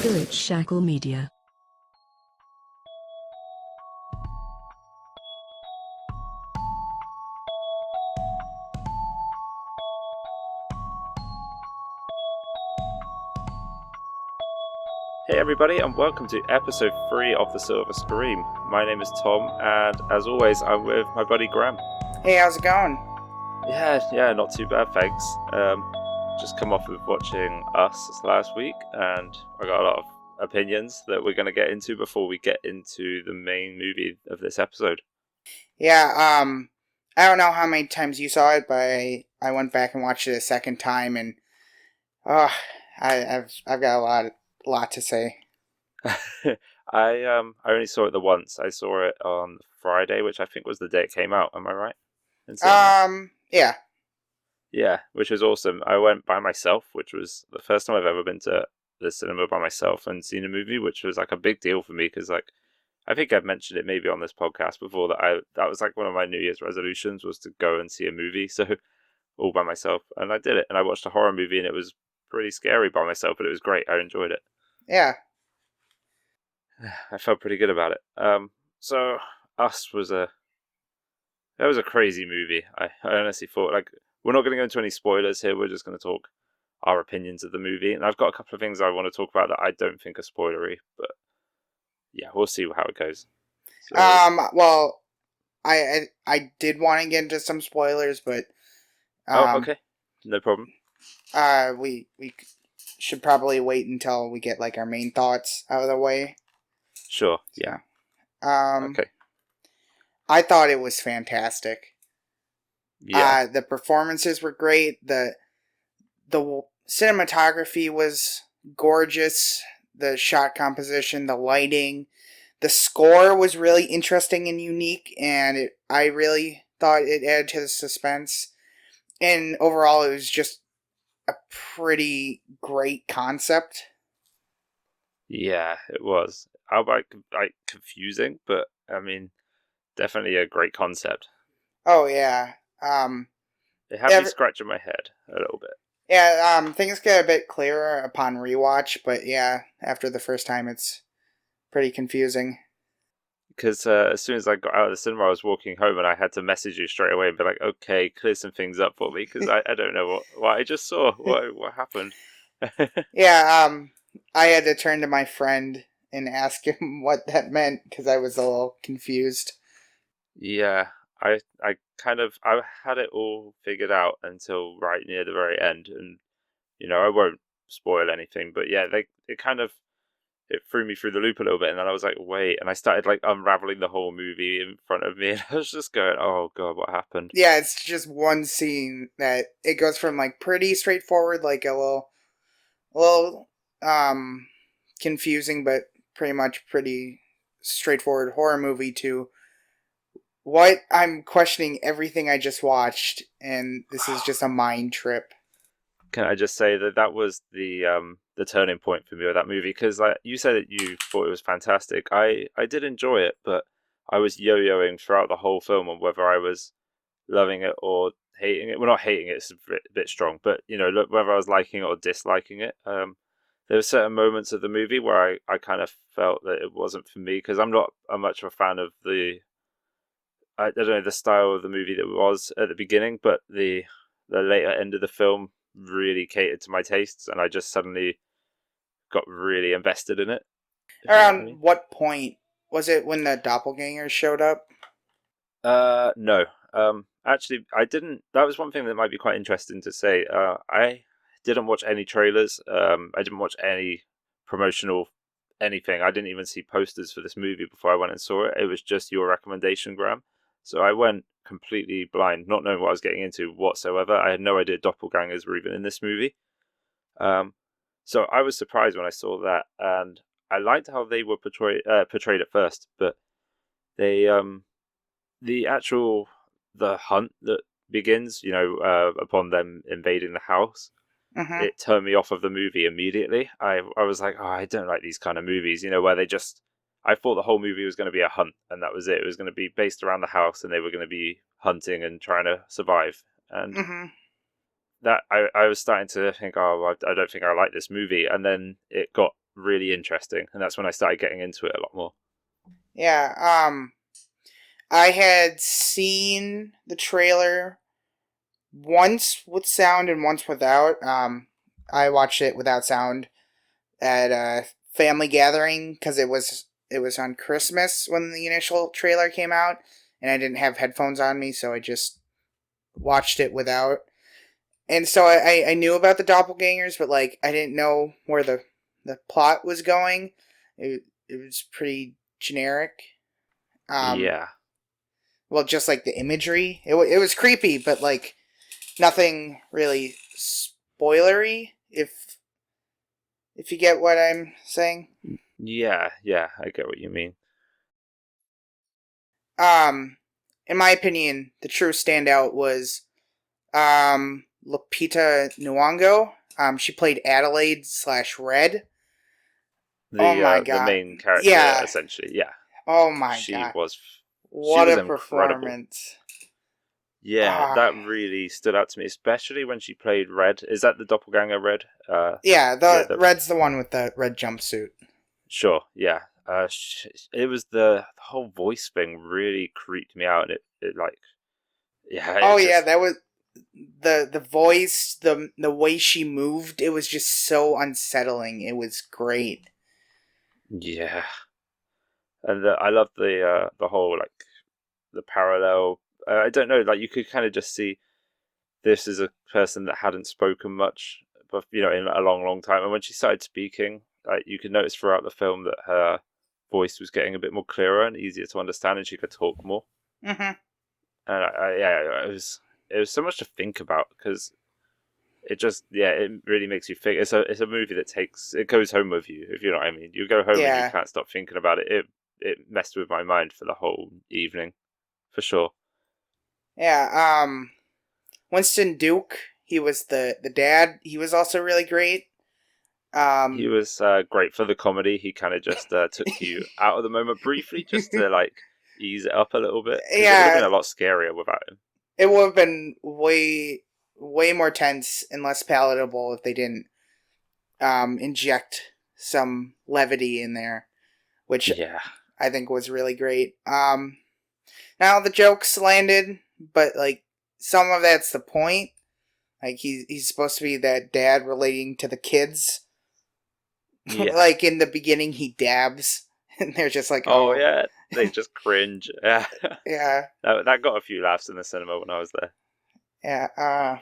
Spirit Shackle Media. Hey everybody, and welcome to episode 3 of The Silver Scream. My name is Tom, and as always, I'm with my buddy Grahm. Hey, how's it going? Yeah, not too bad, thanks. Just come off of watching Us last week, and I got a lot of opinions that we're going to get into before we get into the main movie of this episode. Yeah, I don't know how many times you saw it, but I went back and watched it a second time, and I've got a lot to say. I only saw it the once. I saw it on Friday, which I think was the day it came out. Am I right? Yeah. Yeah, which was awesome. I went by myself, which was the first time I've ever been to the cinema by myself and seen a movie, which was like a big deal for me because, like, I think I've mentioned it maybe on this podcast before that was like one of my New Year's resolutions was to go and see a movie, so all by myself, and I did it. And I watched a horror movie, and it was pretty scary by myself, but it was great. I enjoyed it. Yeah. I felt pretty good about it. So Us was a crazy movie. I honestly thought, like, we're not going to go into any spoilers here. We're just going to talk our opinions of the movie, and I've got a couple of things I want to talk about that I don't think are spoilery, but yeah, we'll see how it goes. So, Well, I did want to get into some spoilers, but okay, no problem. We should probably wait until we get like our main thoughts out of the way. Sure. Yeah. Okay. I thought it was fantastic. Yeah. The performances were great. The cinematography was gorgeous. The shot composition, the lighting, the score was really interesting and unique, and I really thought it added to the suspense. And overall, it was just a pretty great concept. Yeah, it was. How about like confusing, but I mean, definitely a great concept. Oh yeah. It had me scratching my head a little bit. Yeah, things get a bit clearer upon rewatch, but yeah, after the first time, it's pretty confusing. Because as soon as I got out of the cinema, I was walking home, and I had to message you straight away and be like, "Okay, clear some things up for me," because I don't know what I just saw. What happened? Yeah, I had to turn to my friend and ask him what that meant because I was a little confused. Yeah, I had it all figured out until right near the very end, and I won't spoil anything, but yeah, it threw me through the loop a little bit, and then I was like, wait, and I started like unraveling the whole movie in front of me, and I was just going, oh god, what happened? Yeah, it's just one scene that it goes from like pretty straightforward, like a little confusing, but pretty straightforward horror movie to what I'm questioning everything I just watched, and this is just a mind trip. Can I just say that was the turning point for me with that movie? Because like you said that you thought it was fantastic. I did enjoy it, but I was yo-yoing throughout the whole film on whether I was loving it or hating it. Well, not hating it; it's a bit strong, but whether I was liking it or disliking it. There were certain moments of the movie where I kind of felt that it wasn't for me because I'm not much of a fan of I don't know the style of the movie that it was at the beginning, but the later end of the film really catered to my tastes, and I just suddenly got really invested in it. Around what point was it when the doppelganger showed up? No. Actually, I didn't. That was one thing that might be quite interesting to say. I didn't watch any trailers. I didn't watch any promotional anything. I didn't even see posters for this movie before I went and saw it. It was just your recommendation, Grahm. So I went completely blind, not knowing what I was getting into whatsoever. I had no idea doppelgangers were even in this movie. So I was surprised when I saw that, and I liked how they were portrayed at first, but they the hunt that begins, upon them invading the house, Mm-hmm. it turned me off of the movie immediately. I was like, oh, I don't like these kind of movies, where they just. I thought the whole movie was going to be a hunt, and that was it. It was going to be based around the house, and they were going to be hunting and trying to survive. And Mm-hmm. that I was starting to think, oh, I don't think I like this movie. And then it got really interesting, and that's when I started getting into it a lot more. Yeah, I had seen the trailer once with sound and once without. I watched it without sound at a family gathering because it was on Christmas when the initial trailer came out, and I didn't have headphones on me, so I just watched it without. And so I knew about the doppelgangers, but like I didn't know where the plot was going. It was pretty generic. Um, Yeah, well, just like the imagery, it was creepy, but like nothing really spoilery. If you get what I'm saying. yeah, I get what you mean. Um, in my opinion, the true standout was Lupita Nyong'o. She played Adelaide slash Red. Oh my The god. main character, Yeah. essentially, yeah, Oh my she god. was she What was a incredible. performance. Yeah, Ah. that really stood out to me, especially when she played Red. Is that the doppelganger Red? Yeah, Yeah, the the Red's the one with the red jumpsuit. sure, yeah. It was the whole voice thing really creeped me out, and it like, yeah, Oh it yeah, just that was the voice, the way she moved, it was just so unsettling. It was great. yeah, and I love the whole like the parallel. I don't know, like you could kind of just see this is a person that hadn't spoken much, but in a long, long time. And when she started speaking, like you could notice throughout the film that her voice was getting a bit more clearer and easier to understand, and she could talk more. Mhm. And yeah, it was so much to think about because it really makes you think. It's a movie that it goes home with you, if you know what I mean. You go home and you Yeah. can't stop thinking about it. It messed with my mind for the whole evening, for sure. Yeah, Winston Duke, he was the dad. He was also really great. He Um was great for the comedy. He kind of just took you out of the moment briefly, just to like ease it up a little bit, because it would have yeah, been a lot scarier without him. it would have been way more tense and less palatable if they didn't inject some levity in there, which Yeah, I think was really great. Now the jokes landed, but like some of that's the point. Like he's supposed to be that dad relating to the kids. yeah. Like in the beginning, he dabs, and they're just like, Oh "Oh, yeah, they just cringe. Yeah, yeah, that got a few laughs in the cinema when I was there. yeah."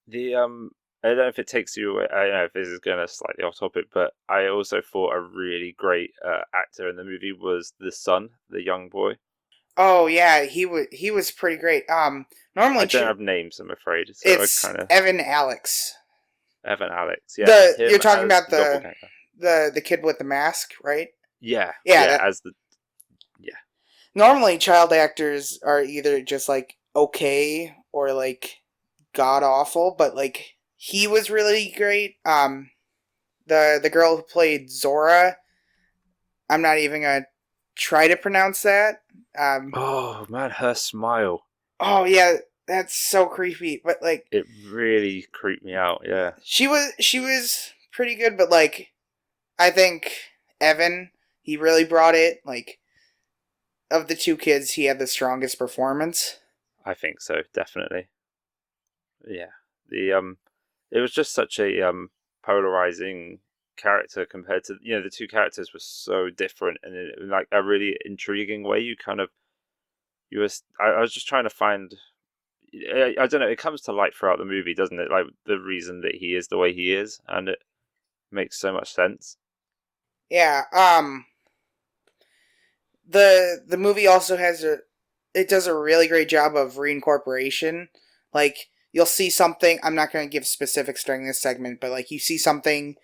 The I don't know if it takes you away. I don't know if this is going to slightly off topic, but I also thought a really great actor in the movie was the son, the young boy. Oh yeah, he was pretty great. I Normally don't have names, I'm afraid, so I it's kind of Evan Alex. Evan Alex. Yeah, The You're him talking as about the doppelganger. the kid with the mask, right? Yeah, Yeah, yeah, that as the yeah, normally child actors are either just like okay or like god awful, but like he was really great. The girl who played Zora, I'm not even gonna try to pronounce that. Um, oh man, her smile. oh yeah, that's so creepy. But like It really creeped me out. Yeah, she was pretty good, but like I think Evan, he really brought it. Like of the two kids, he had the strongest performance. I think so, definitely. Yeah, the it was just such a polarizing character compared to the two characters were so different, and in like a really intriguing way. You kind of you were I was just trying to find. I don't know. It comes to light throughout the movie, doesn't it? Like the reason that he is the way he is, and it makes so much sense. Yeah. The movie also has it does a really great job of reincorporation. Like you'll see something. I'm not going to give specifics during this segment, but like you see something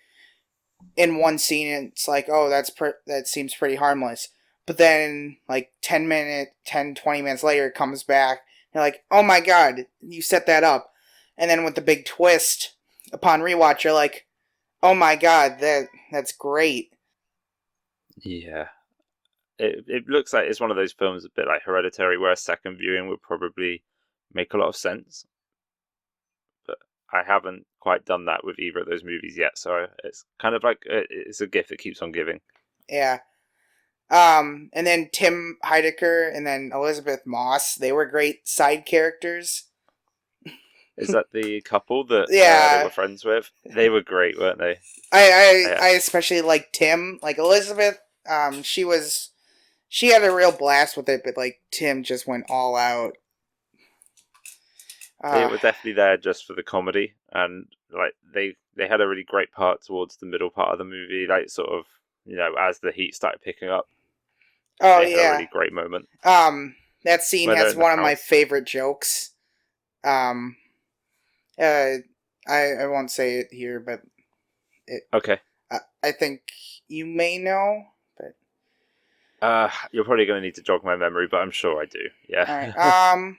in one scene, and it's like, oh, that seems pretty harmless. But then, like 20 minutes later, it comes back. You're like, oh my god, you set that up. And then with the big twist upon rewatch, you're like, oh my god, that's great. Yeah, it looks like it's one of those films a bit like Hereditary, where a second viewing would probably make a lot of sense. But I haven't quite done that with either of those movies yet. So it's kind of like it's a gift that keeps on giving. Yeah. And then Tim Heidecker and then Elizabeth Moss, they were great side characters. Is that the couple that they Yeah. were friends with? They were great, weren't they? I Yeah. especially like Tim. Like Elizabeth, she had a real blast with it, but like Tim just went all out. They were definitely there just for the comedy, and like they had a really great part towards the middle part of the movie, like sort of as the heat started picking up. Oh They had a yeah. really great moment That scene when they're has in the one of my house. favorite jokes. Um, uh, I won't say it here, but Okay. I think you may know. But You're probably going to need to jog my memory, but I'm sure I do. all right. Yeah.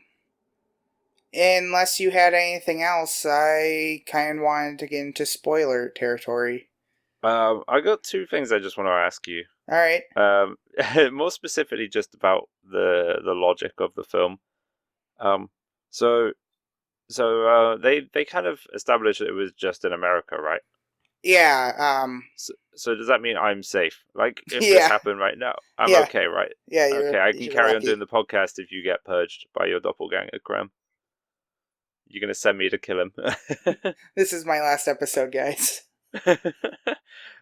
Unless you had anything else, I kind of wanted to get into spoiler territory. I got two things I just want to ask you. All right. More specifically, just about the logic of the film. Um, so they kind of established that it was just in America, right? Yeah. So does that mean I'm safe? Like, if this Yeah. happened right now, I'm Yeah. okay, right? Yeah. Okay, I can You're carry on doing lucky. the podcast if you get purged by your doppelganger, Graham. You're gonna send me to kill him. This is my last episode, guys.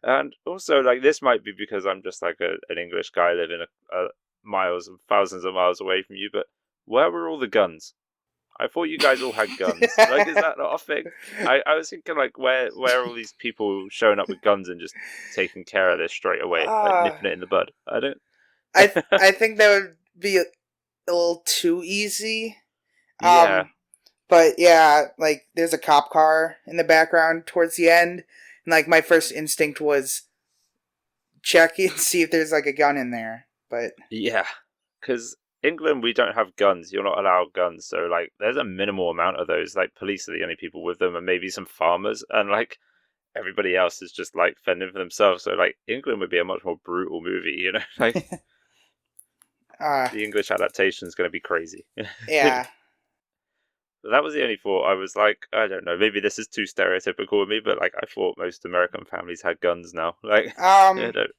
And also, like, this might be because I'm just like an English guy living miles and thousands of miles away from you, but where were all the guns? I thought you guys all had guns. Like, is that not a thing? I was thinking, like, where are all these people showing up with guns and just taking care of this straight away, like uh, nipping it in the bud? I don't. I think that would be a little too easy. Yeah, But yeah, like there's a cop car in the background towards the end, and like my first instinct was check and see if there's like a gun in there. But yeah, because England, we don't have guns. You're not allowed guns, so like, there's a minimal amount of those. Like, police are the only people with them, and maybe some farmers, and like everybody else is just like fending for themselves. So like, England would be a much more brutal movie, like uh, the English adaptation is going to be crazy. yeah, But that was the only thought. I was like, I don't know, maybe this is too stereotypical of me, but like, I thought most American families had guns now. Like, I um, don't.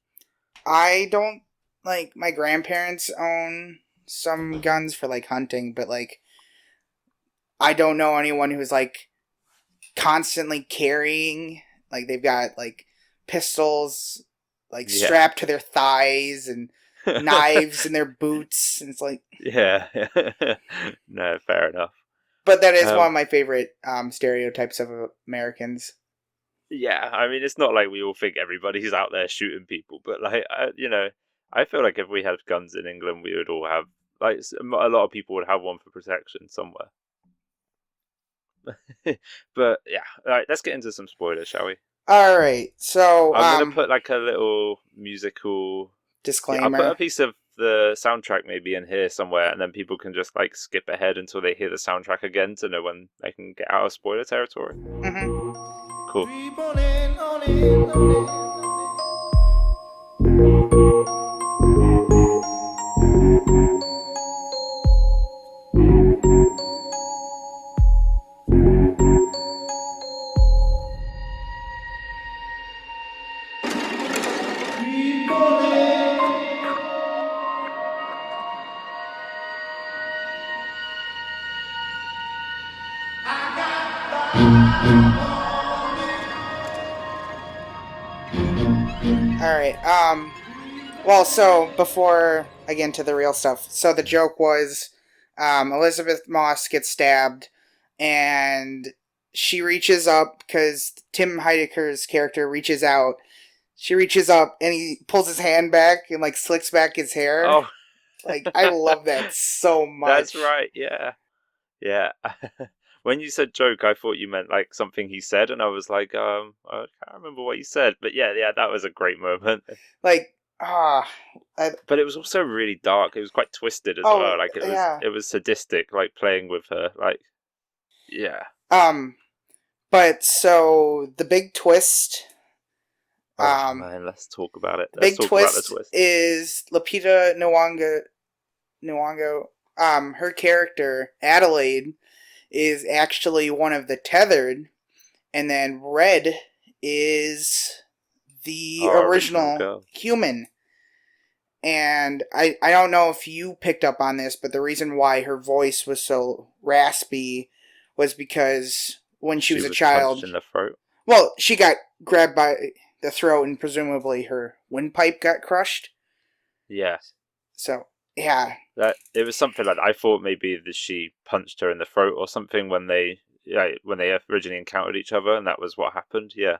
I don't like my grandparents own some guns for like hunting, but like I don't know anyone who's like constantly carrying like they've got like pistols like Yeah. strapped to their thighs and knives in their boots, and it's like. Yeah. No, fair enough. But that is one Um, of my favorite stereotypes of Americans. yeah, I mean, it's not like we all think everybody's out there shooting people, but like, I feel like if we had guns in England, we would all have, like, a lot of people would have one for protection somewhere. But yeah, all right, let's get into some spoilers, shall we? All right, so I'm gonna put like a little musical. Yeah, I'll put a disclaimer. piece of the soundtrack maybe in here somewhere, and then people can just like skip ahead until they hear the soundtrack again to know when they can get out of spoiler territory. Cool. All right. Well, so before I get into the real stuff, so the joke was, Elizabeth Moss gets stabbed, and she reaches up because Tim Heidecker's character reaches out. She reaches up and he pulls his hand back and like slicks back his hair. Oh, Like I love that so that's much. right. Yeah, yeah. When you said joke, I thought you meant like something he said, and I was like, I can't remember what he said, but yeah, that was a great moment. Like ah, But it was also really dark. It was quite twisted as oh well. Like, it was yeah. it was sadistic, like playing with her. Like, yeah. Um, but so the big twist. Oh Um, man, let's talk about it. the Let's big talk about the twist twist. is Lupita Nyong'o. Her character Adelaide is actually one of the tethered, and then red is the Our original original girl. human. And I don't know if you picked up on this, but the reason why her voice was so raspy was because when she She was a was punched child, in the throat. well, she got grabbed by the throat and presumably her windpipe got crushed. Yeah, So, yeah. that it was something like that. I thought maybe that she punched her in the throat or something when they originally encountered each other, and that was what happened. Yeah,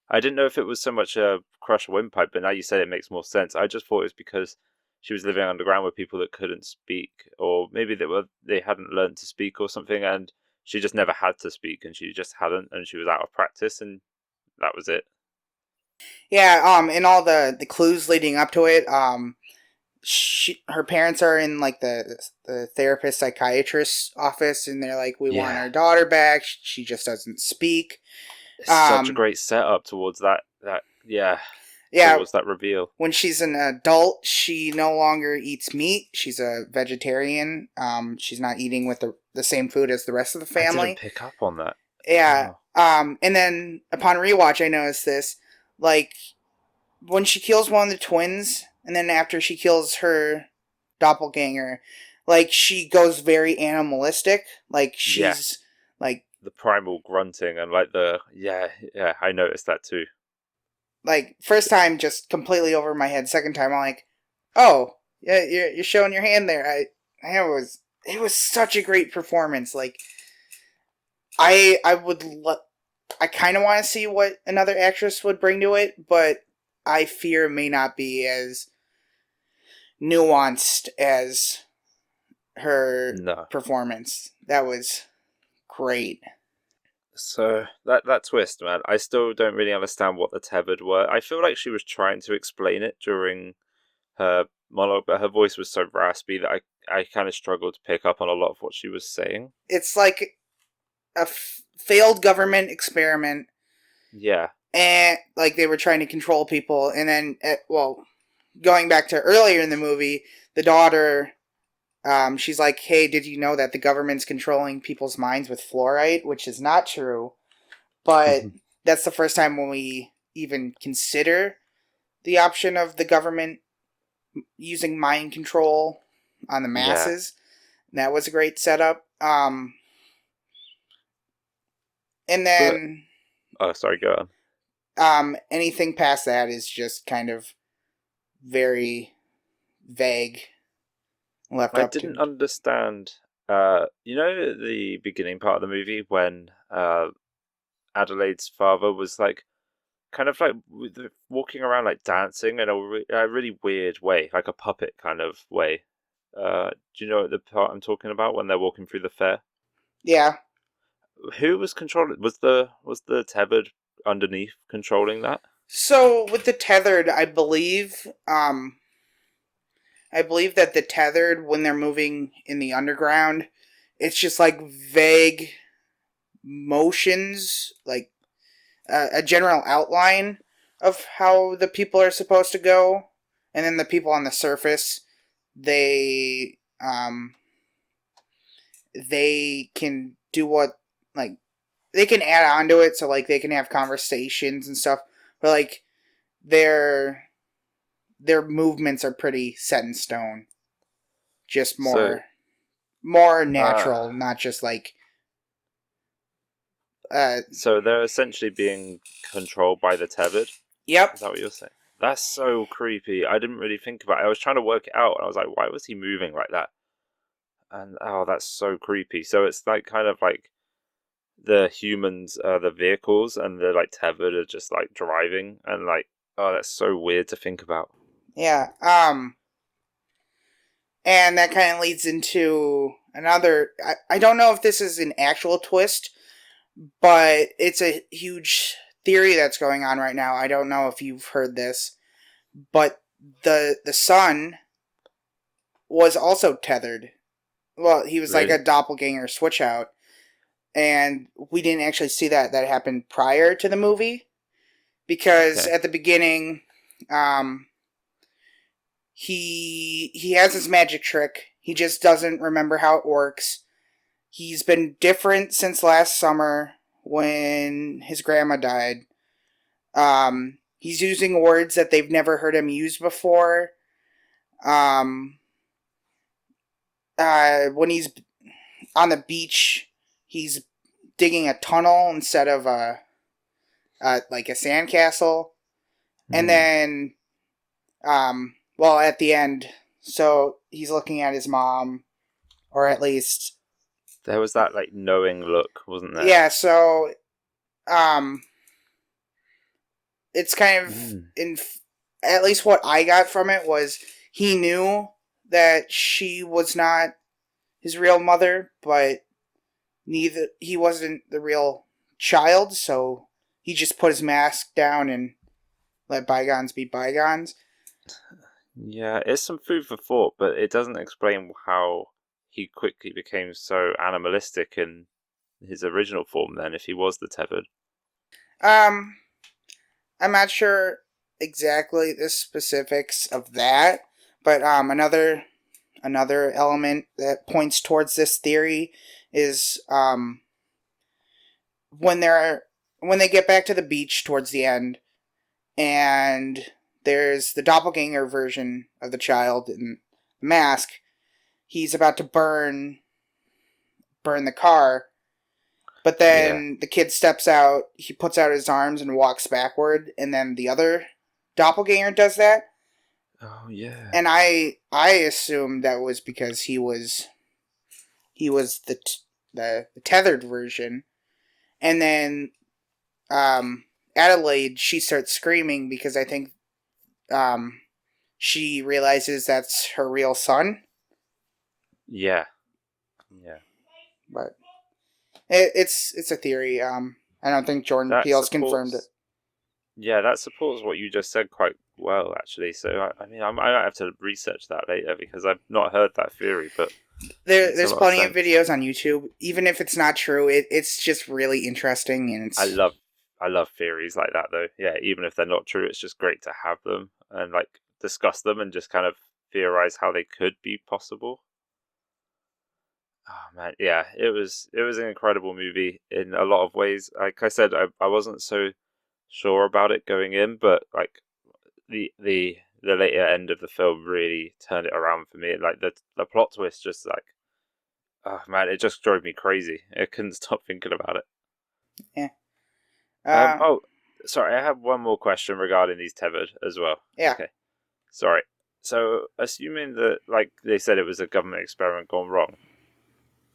I didn't know if it was so much a crush windpipe, but now you said it makes more sense. I just thought it was because she was living underground with people that couldn't speak, or maybe they hadn't learned to speak or something, and she just never had to speak, and she just hadn't, and she was out of practice, and that was it. Yeah, and all the clues leading up to it, her parents are in like the therapist psychiatrist's office, and they're like, we want Yeah, our daughter back. She just doesn't speak. it's such a Um, great setup towards that yeah, yeah, towards that reveal. when she's an adult, she no longer eats meat. She's a vegetarian. She's not eating with the same food as the rest of the I didn't family. pick up on that. Yeah. Oh, And then upon rewatch, I noticed this. Like, when she kills one of the twins, and then after she kills her doppelganger, like, she goes very animalistic. Like, yeah, she's, like, the primal grunting and like the yeah, I noticed that too. first time, just completely over my head. Second time, I'm like, oh, yeah, you're showing your hand there. It was such a great performance. Like, I would, I kind of want to see what another actress would bring to it, but I fear it may not be as nuanced as her No. performance. That was great. So that twist, man, I still don't really understand what the tethered were. I feel like she was trying to explain it during her monologue, but her voice was so raspy that I kind of struggled to pick up on a lot of what she was saying. It's like a failed government experiment, Yeah, and like they were trying to control people, and then, well, going back to earlier in the movie, the daughter, she's like, hey, did you know that the government's controlling people's minds with fluoride? Which is not true, but that's the first time when we even consider the option of the government using mind control on the yeah. masses. That was a great setup. And But then oh, sorry, go on. anything past that is just kind of very vague, left I up to. didn't understand. You know the beginning part of the movie when Adelaide's father was like kind of like walking around like dancing in a really weird way, like a puppet kind of way. Do you know the part I'm talking about when they're walking through the fair? Yeah. Who was controlling? Was the tethered underneath controlling that? So with the tethered, I believe that the tethered, when they're moving in the underground, it's just like vague motions, like a general outline of how the people are supposed to go, and then the people on the surface, they they can do what, like, they can add on to it, so like they can have conversations and stuff, but like their their movements are pretty set in stone, just So, more uh, natural, not just like uh so they're essentially being controlled by the tethered. yep. Is that what you're saying? That's so creepy. I didn't really think about it. I was trying to work it out, and I was like, why was he moving like that? And oh, that's so creepy. So it's like kind of like the humans are the vehicles, and the like tethered are just like driving, and like oh, that's so weird to think about. Yeah. And that kind of leads into another. I don't know if this is an actual twist, but it's a huge theory that's going on right now. I don't know if you've heard this, but the son was also tethered. Well, he was like a Really? doppelganger switch out, and we didn't actually see that. That happened prior to the movie, because Okay. at the beginning, he has his magic trick. He just doesn't remember how it works. He's been different since last summer when his grandma died. He's using words that they've never heard him use before. Um, when he's on the beach, he's digging a tunnel instead of like a sandcastle. And Hmm. then, well, at the end, so he's looking at his mom, or at least, There was that like knowing look, wasn't there? yeah. So, um, it's kind of Mm. at least what I got from it was he knew that she was not his real mother, but neither he wasn't the real child, so he just put his mask down and let bygones be bygones. Yeah, it's some food for thought, but it doesn't explain how he quickly became so animalistic in his original form then, if he was the tethered. Um, I'm not sure exactly the specifics of that, but another element that points towards this theory is when they're when they get back to the beach towards the end, and there's the doppelganger version of the child in the mask. He's about to burn the car, but Yeah. then the kid steps out. He puts out his arms and walks backward, and then the other doppelganger does that. Oh, yeah. And I assumed that was because he was the tethered version, and then Adelaide, she starts screaming because I think um, she realizes that's her real son. Yeah. Yeah. But it's a theory. I don't think Jordan That Peele's confirmed it. supports. Yeah, that supports what you just said quite well, actually. So, I mean, I might have to research that later because I've not heard that theory, but makes a There's lot of plenty of sense. videos on YouTube. Even if it's not true, it's just really interesting, and I it's love I love theories like that though. Yeah, even if they're not true, it's just great to have them and like discuss them and just kind of theorize how they could be possible. Oh man, yeah, it was an incredible movie in a lot of ways. Like I said, I wasn't so sure about it going in, but like the later end of the film really turned it around for me. Like the plot twist just like oh man, it just drove me crazy. I couldn't stop thinking about it. yeah. Uh, Oh, sorry, I have one more question regarding these tethered as well. yeah. Okay, sorry. So, assuming that, like they said, it was a government experiment gone wrong,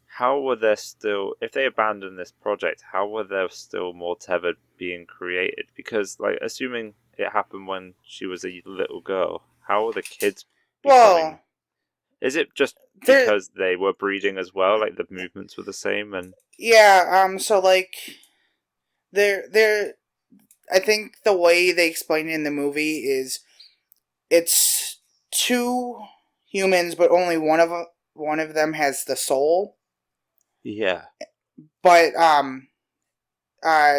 how were there still, if they abandoned this project, how were there still more tethered being created? Because, like, assuming it happened when she was a little girl, how are the kids becoming? Well, Is it just there. because they were breeding as well? Like the movements were the same, and Yeah. So like there. I think the way they explain it in the movie is it's two humans, but only one of them has the soul. yeah, But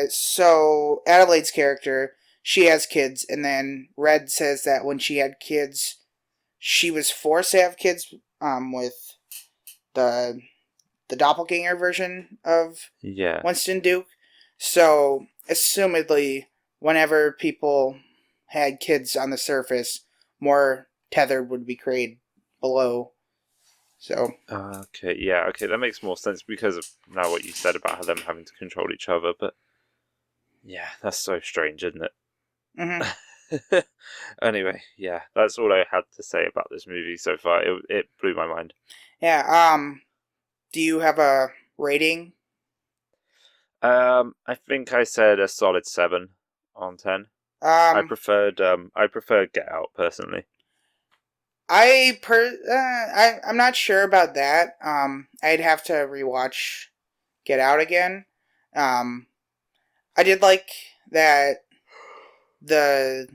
so Adelaide's character, she has kids, and then Red says that when she had kids, she was forced to have kids with the the doppelganger version of yeah. Winston Duke. So assumedly, whenever people had kids on the surface, more tethered would be created below. So Okay, yeah, okay, that makes more sense because of now what you said about them having to control each other. But yeah, that's so strange, isn't mhm. it? Anyway, yeah, that's all I had to say about this movie so far. It blew my mind. Yeah. Do you have a rating? I think I said a solid 7 on 10. Um, I preferred Get Out personally. I'm not sure about that. I'd have to rewatch Get Out again. Um, I did like that the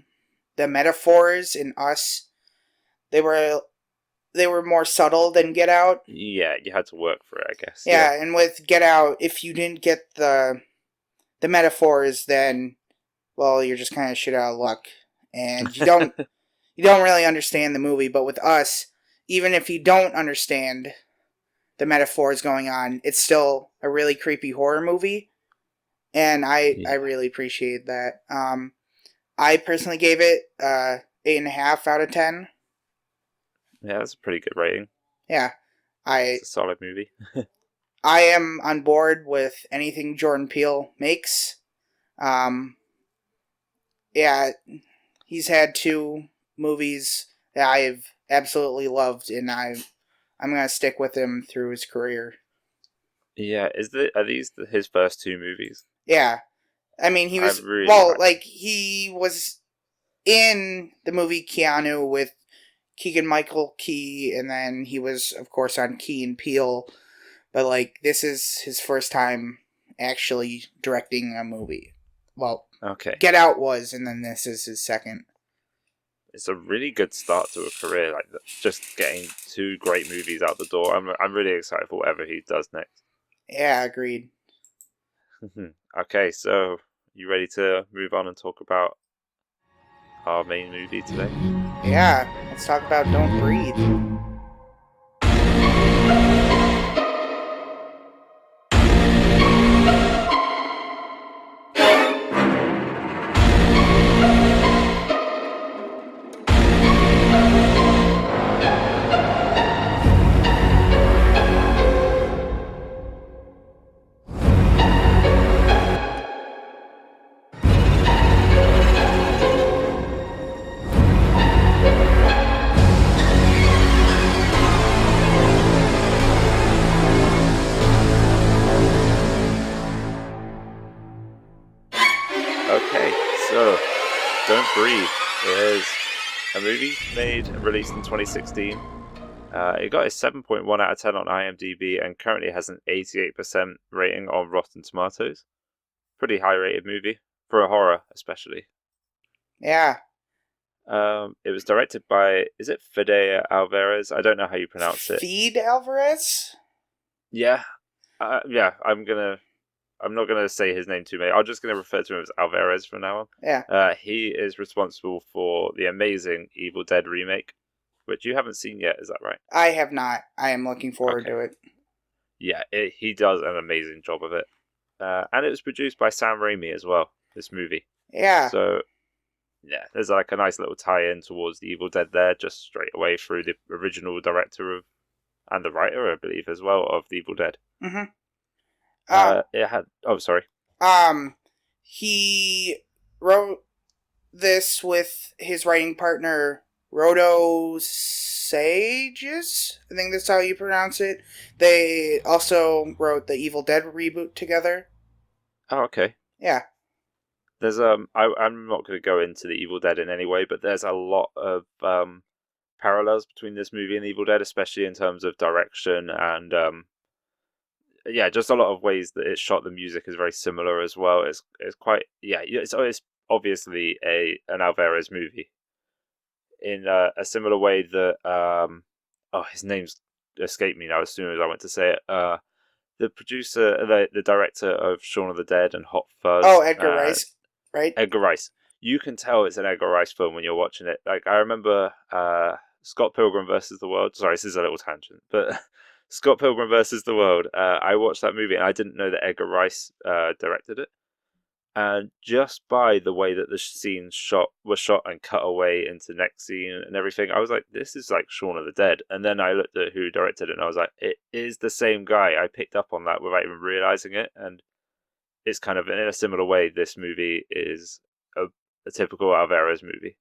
the metaphors in Us, they were they were more subtle than Get Out. Yeah, you had to work for it, I guess. Yeah. Yeah, and with Get Out, if you didn't get the metaphors, then well, you're just kind of shit out of luck, and you don't really understand the movie. But with Us, even if you don't understand the metaphors going on, it's still a really creepy horror movie. and I Yeah, really appreciate that. I personally gave it 8.5 out of 10. yeah, that's a pretty good rating. Yeah, It's I a solid movie. I am on board with anything Jordan Peele makes. Um, yeah, he's had two movies that I've absolutely loved, and I'm gonna stick with him through his career. Yeah, are these his first two movies? Yeah, I mean he I was really well, like them. like he was in the movie Keanu with Keegan Michael Key, and then he was of course on Key and Peele. But like this is his first time actually directing a movie. Well, Okay, Get Out was, and then this is his second. it's a really good start to a career. Like just getting two great movies out the door. I'm really excited for whatever he does next. Yeah, agreed. Okay, so you ready to move on and talk about our main movie today? Yeah, let's talk about Don't Breathe. Okay, so Don't Breathe is a movie made and released in 2016. It got a 7.1 out of 10 on IMDb and currently has an 88% rating on Rotten Tomatoes. Pretty high rated movie for a horror, especially. Yeah, It was directed by, is it Fede Alvarez? I don't know how you pronounce it. Feed Alvarez. Yeah, yeah. I'm not gonna say his name too many. I'm just gonna refer to him as Alvarez from now on. Yeah, He is responsible for the amazing Evil Dead remake, which you haven't seen yet. Is that right? I have not. I am looking forward Okay. to it. Yeah, he does an amazing job of it. And it was produced by Sam Raimi as well. This movie. Yeah. So yeah, there's like a nice little tie-in towards the Evil Dead there, just straight away through the original director of and the writer, I believe, as well of the Evil Dead. Mhm. Uh, It had. Oh, sorry. um, he wrote this with his writing partner Rodo Sages. I think that's how you pronounce it. They also wrote the Evil Dead reboot together. Oh, okay. Yeah. There's I'm not going to go into the Evil Dead in any way, but there's a lot of parallels between this movie and Evil Dead, especially in terms of direction and yeah, just a lot of ways that it's shot. The music is very similar as well. It's quite yeah. It's obviously a an Alvarez movie in a similar way that oh, his name's escaped me now as soon as I went to say it. The producer, the director of Shaun of the Dead and Hot Oh, Fuzz, Edgar Rice, right? Edgar Rice. You can tell it's an Edgar Rice film when you're watching it. Like I remember Scott Pilgrim versus the World. Sorry, this is a little tangent, but Scott Pilgrim versus the World. I watched that movie and I didn't know that Edgar Rice directed it. And just by the way that the scenes shot and cut away into the next scene and everything, I was like, "This is like Shaun of the Dead." And then I looked at who directed it, and I was like, "It is the same guy." I picked up on that without even realizing it, and it's kind of in a similar way. This movie is a typical Alvarez movie.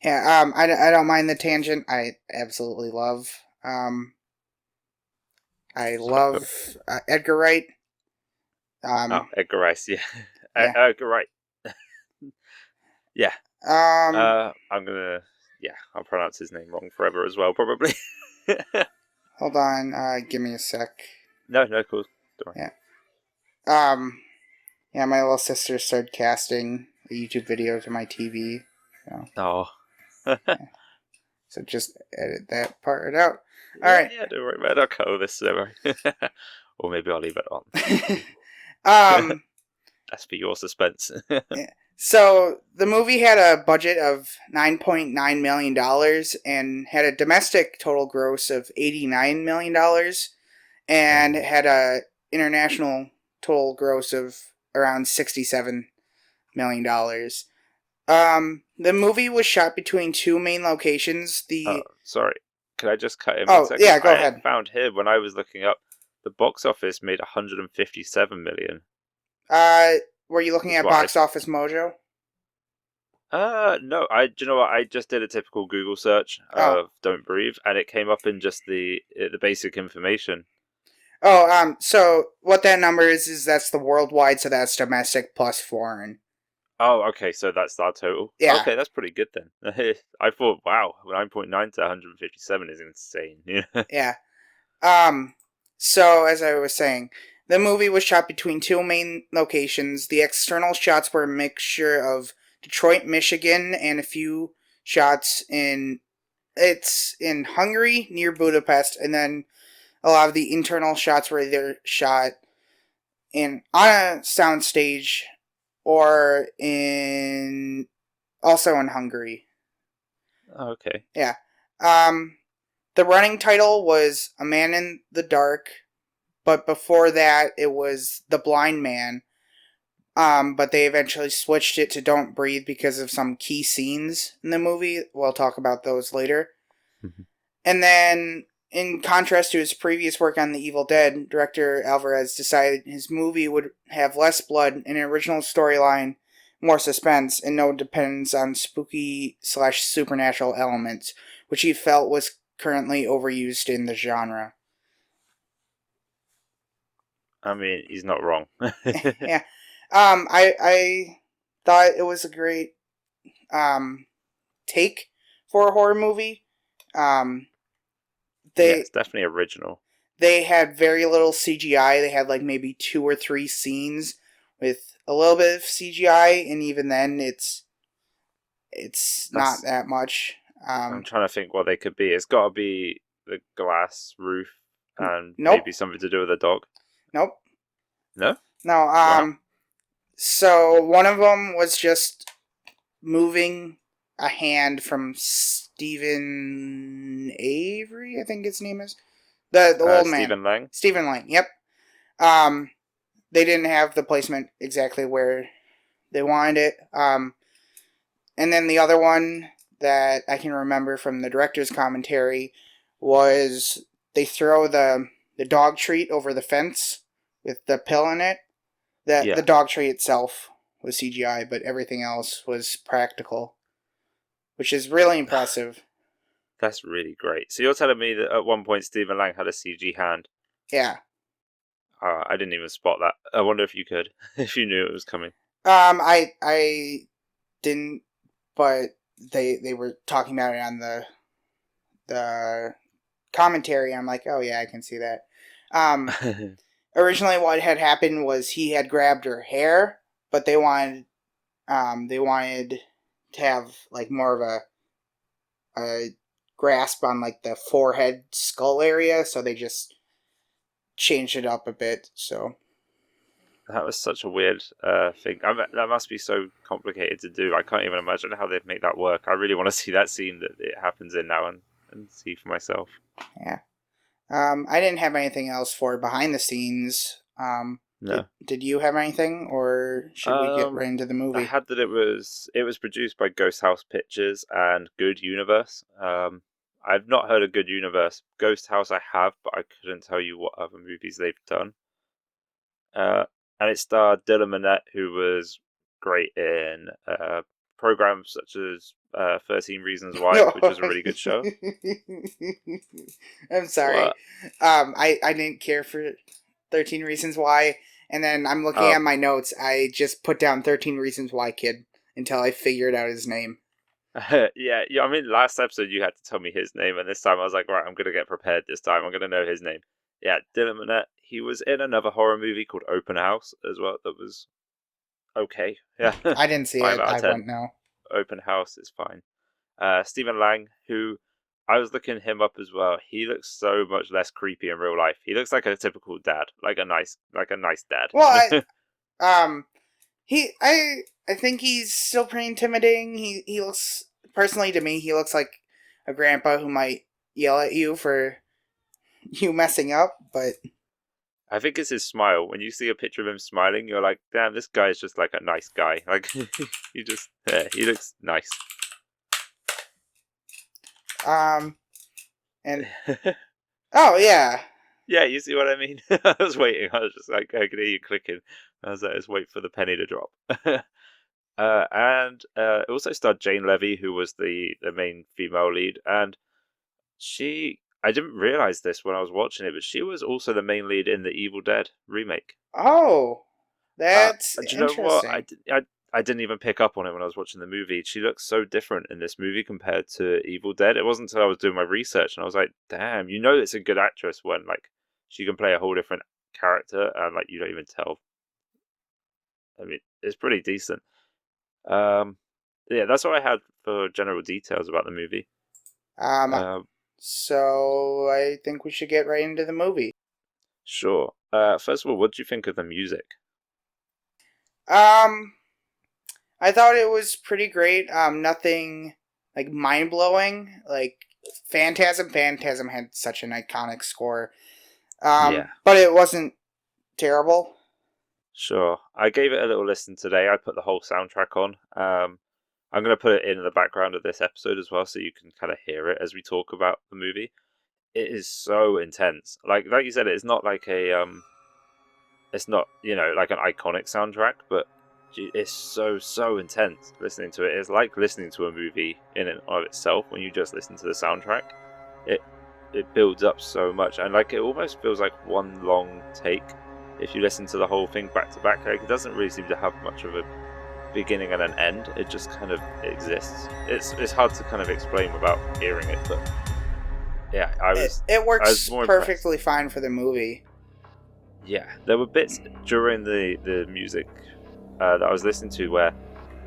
Yeah. I don't mind the tangent. I absolutely love. I Scott. love Edgar Wright. Oh, Um, Edgar Rice. Yeah, yeah. Edgar Wright. Yeah. Um, I'm gonna. Yeah, I'll pronounce his name wrong forever as well, probably. hold on. Give me a sec. No, no, cool. Don't Yeah. Um, yeah. My little sister started casting a YouTube video to my TV. So, worry. Oh. yeah. So just edit that part out. All Yeah, right. yeah, don't worry about it. I'll cut all this, don't worry. Or maybe I'll leave it on. um. That's for your suspense. Yeah. So the movie had a budget of $9.9 million and had a domestic total gross of $89 million, and Oh. had a international total gross of around $67 million. The movie was shot between two main locations. Oh, sorry. Could I just cut in one Oh, second? yeah, go I ahead. found here when I was looking up, the box office made 157 million. Uh, were you looking Is at what I. Box Office Mojo? No. Do you know what? I just did a typical Google search Oh, of "Don't Breathe," and it came up in just the basic information. so what that number is that's the worldwide, so that's domestic plus foreign. Oh, okay. So that's our total. Yeah, Okay, that's pretty good then. I thought, wow, 9.9 to 157 is insane. Yeah. yeah. Um, so as I was saying, the movie was shot between two main locations. The external shots were a mixture of Detroit, Michigan, and a few shots in Hungary near Budapest, and then a lot of the internal shots were either shot in on a soundstage or in also in Hungary. Okay. Yeah. Um, the running title was A Man in the Dark, but before that it was The Blind Man. But they eventually switched it to Don't Breathe because of some key scenes in the movie. We'll talk about those later. Mhm. And then, in contrast to his previous work on The Evil Dead, director Alvarez decided his movie would have less blood, an original storyline, more suspense, and no dependence on spooky/supernatural elements, which he felt was currently overused in the genre. I mean, he's not wrong. Yeah. I thought it was a great take for a horror movie. Um, Yeah, they it's definitely original. they had very little CGI. They had like maybe two or three scenes with a little bit of CGI, and even then, it's not That's. that much. I'm Um, trying to think what they could be. It's got to be the glass roof and nope, maybe something to do with a dog. nope, No? no. Wow. So one of them was just moving a hand from Stephen Avery, I think his name is the old man, Stephen Lang. Stephen Lang. Yep. Um, they didn't have the placement exactly where they wanted it. And then the other one that I can remember from the director's commentary was they throw the dog treat over the fence with the pill in it. That the Yeah, dog treat itself was CGI, but everything else was practical, which is really impressive. that's really great. So you're telling me that at one point Stephen Lang had a CG hand? Yeah. I didn't even spot that. I wonder if you could, if you knew it was coming. I didn't, but they were talking about it on the commentary. I'm like, oh yeah, I can see that. Um, Originally, what had happened was he had grabbed her hair, but they wanted to have like more of a grasp on like the forehead skull area, so they just changed it up a bit. So That was such a weird thing. That must be so complicated to do. I can't even imagine how they'd make that work. I really want to see that scene that it happens in now and see for myself. yeah. I didn't have anything else for behind the scenes. No. Did you have anything, or should we get Um, right into the I movie? had that it was produced by Ghost House Pictures and Good Universe. I've not heard of Good Universe. Ghost House I have, but I couldn't tell you what other movies they've done. Uh, and it starred Dylan Minnette, who was great in programs such as 13 Reasons Why, No, which was a really good show. I'm sorry. What? I didn't care for 13 Reasons Why, and then I'm looking Oh, at my notes. I just put down 13 Reasons Why Kid until I figured out his name. yeah, yeah. I mean, last episode you had to tell me his name, and this time I was like, right, I'm gonna get prepared. This time I'm gonna know his name. Yeah, Dylan Minnette. He was in another horror movie called Open House as well. That was okay. Yeah, I didn't see 5 it. out of I 10. wouldn't know. Open House is fine. Stephen Lang, who I was looking him up as well. He looks so much less creepy in real life. He looks like a typical dad, like a nice Well, dad. um, I think he's still pretty intimidating. He looks personally to me he looks like a grandpa who might yell at you for you messing up, but I think it's his smile. When you see a picture of him smiling, you're like, damn, this guy is just like a nice guy. Like, he looks nice. And oh yeah, Yeah, you see what I mean? I was waiting. I was just like, I could hear you clicking. I was like, just wait for the penny to drop. It also starred Jane Levy, who was the main female lead, and I didn't realize this when I was watching it, but she was also the main lead in the Evil Dead remake. oh, that's Do you know what? interesting. I didn't even pick up on it when I was watching the movie. She looks so different in this movie compared to Evil Dead. It wasn't until I was doing my research and I was like, damn, it's a good actress when like she can play a whole different character and like you don't even tell. I mean, it's pretty decent. Um, yeah, that's what I had for general details about the movie. Um, Um, so I think we should get right into the movie. sure. First of all, what do you think of the music? Um, I thought it was pretty great. Nothing like mind blowing. Like Phantasm had such an iconic score. Yeah, But it wasn't terrible. sure. I gave it a little listen today. I put the whole soundtrack on. I'm going to put it in the background of this episode as well, so you can kind of hear it as we talk about the movie. It is so intense. Like you said, it's not like it's not like an iconic soundtrack, but it's so intense. Listening to it is like listening to a movie in and of itself. When you just listen to the soundtrack, it it builds up so much, and like it almost feels like one long take. If you listen to the whole thing back to back, like it doesn't really seem to have much of a beginning and an end. It just kind of exists. It's hard to kind of explain without hearing it, but yeah, It I was works more perfectly fine for the movie. Yeah, there were bits during the music that I was listening to where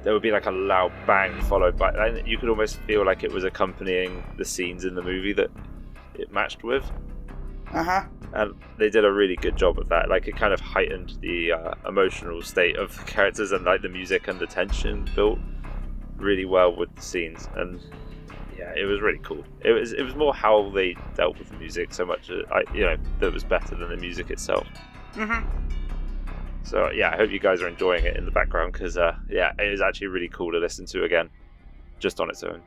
there would be like a loud bang followed by, and you could almost feel like it was accompanying the scenes in the movie that it matched with. And they did a really good job of that. Like it kind of heightened the emotional state of the characters, and like the music and the tension built really well with the scenes. And yeah, it was really cool. It was more how they dealt with the music so much. That was better than the music itself. So yeah, I hope you guys are enjoying it in the background because yeah, it is actually really cool to listen to again, just on its own.